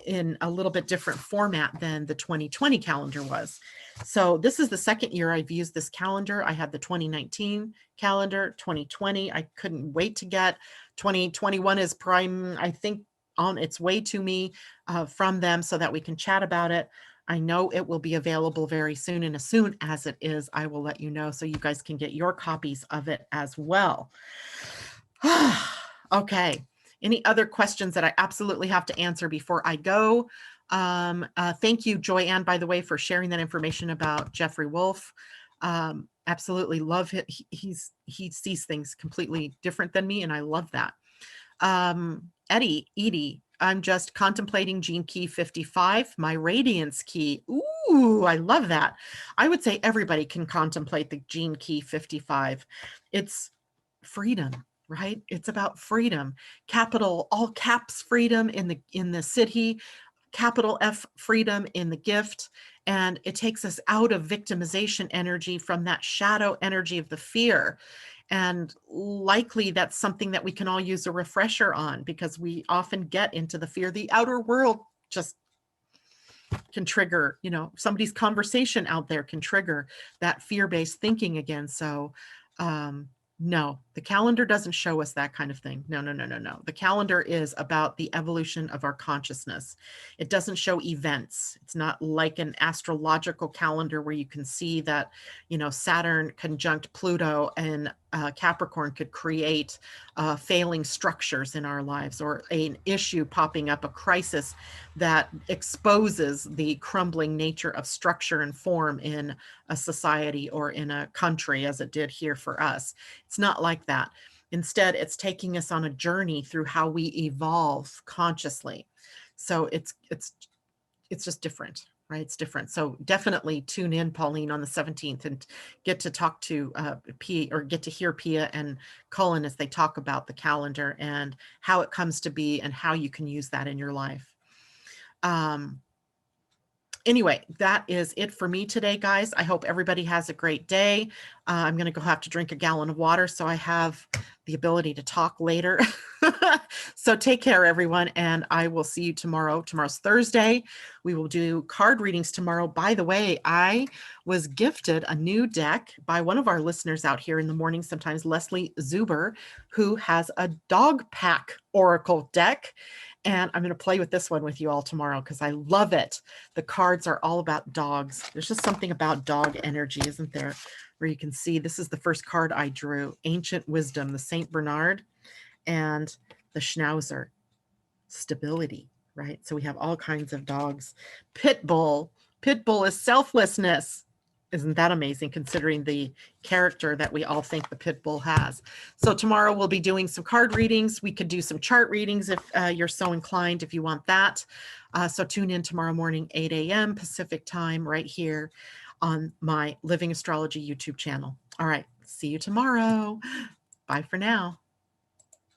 in a little bit different format than the 2020 calendar was. So this is the second year I've used this calendar. I had the 2019 calendar, 2020. I couldn't wait to get 2021 is prime, I think, on its way to me from them so that we can chat about it. I know it will be available very soon, and as soon as it is, I will let you know so you guys can get your copies of it as well. Okay. Any other questions that I absolutely have to answer before I go? Thank you, Joyanne, by the way, for sharing that information about Jeffrey Wolf. Absolutely love it. He sees things completely different than me, and I love that. Edie, I'm just contemplating gene key 55, my radiance key. Ooh, I love that. I would say everybody can contemplate the gene key 55. It's freedom, right? It's about freedom. Capital, all caps freedom in the city, capital F freedom in the gift. And it takes us out of victimization energy, from that shadow energy of the fear. And likely that's something that we can all use a refresher on, because we often get into the fear. The outer world just can trigger, somebody's conversation out there can trigger that fear-based thinking again. So no, the calendar doesn't show us that kind of thing. No. The calendar is about the evolution of our consciousness. It doesn't show events. It's not like an astrological calendar where you can see that, Saturn conjunct Pluto and Capricorn could create failing structures in our lives, or an issue popping up, a crisis that exposes the crumbling nature of structure and form in a society or in a country, as it did here for us. It's not like that. Instead, it's taking us on a journey through how we evolve consciously. So it's just different, right? It's different. So definitely tune in, Pauline, on the 17th and get to talk to Pia, or get to hear Pia and Cullen as they talk about the calendar and how it comes to be and how you can use that in your life. Anyway, that is it for me today, guys. I hope everybody has a great day. I'm going to go have to drink a gallon of water so I have the ability to talk later. So take care, everyone, and I will see you tomorrow. Tomorrow's Thursday. We will do card readings tomorrow. By the way, I was gifted a new deck by one of our listeners out here in the morning, sometimes Leslie Zuber, who has a dog pack oracle deck. And I'm going to play with this one with you all tomorrow because I love it. The cards are all about dogs. There's just something about dog energy, isn't there? Where you can see this is the first card I drew, Ancient Wisdom, the Saint Bernard, and the Schnauzer, stability, right? So we have all kinds of dogs. Pitbull. Pitbull is selflessness. Isn't that amazing considering the character that we all think the pit bull has? So tomorrow we'll be doing some card readings. We could do some chart readings if you're so inclined, if you want that. So tune in tomorrow morning, 8 a.m. Pacific time, right here on my Living Astrology YouTube channel. All right, see you tomorrow. Bye for now.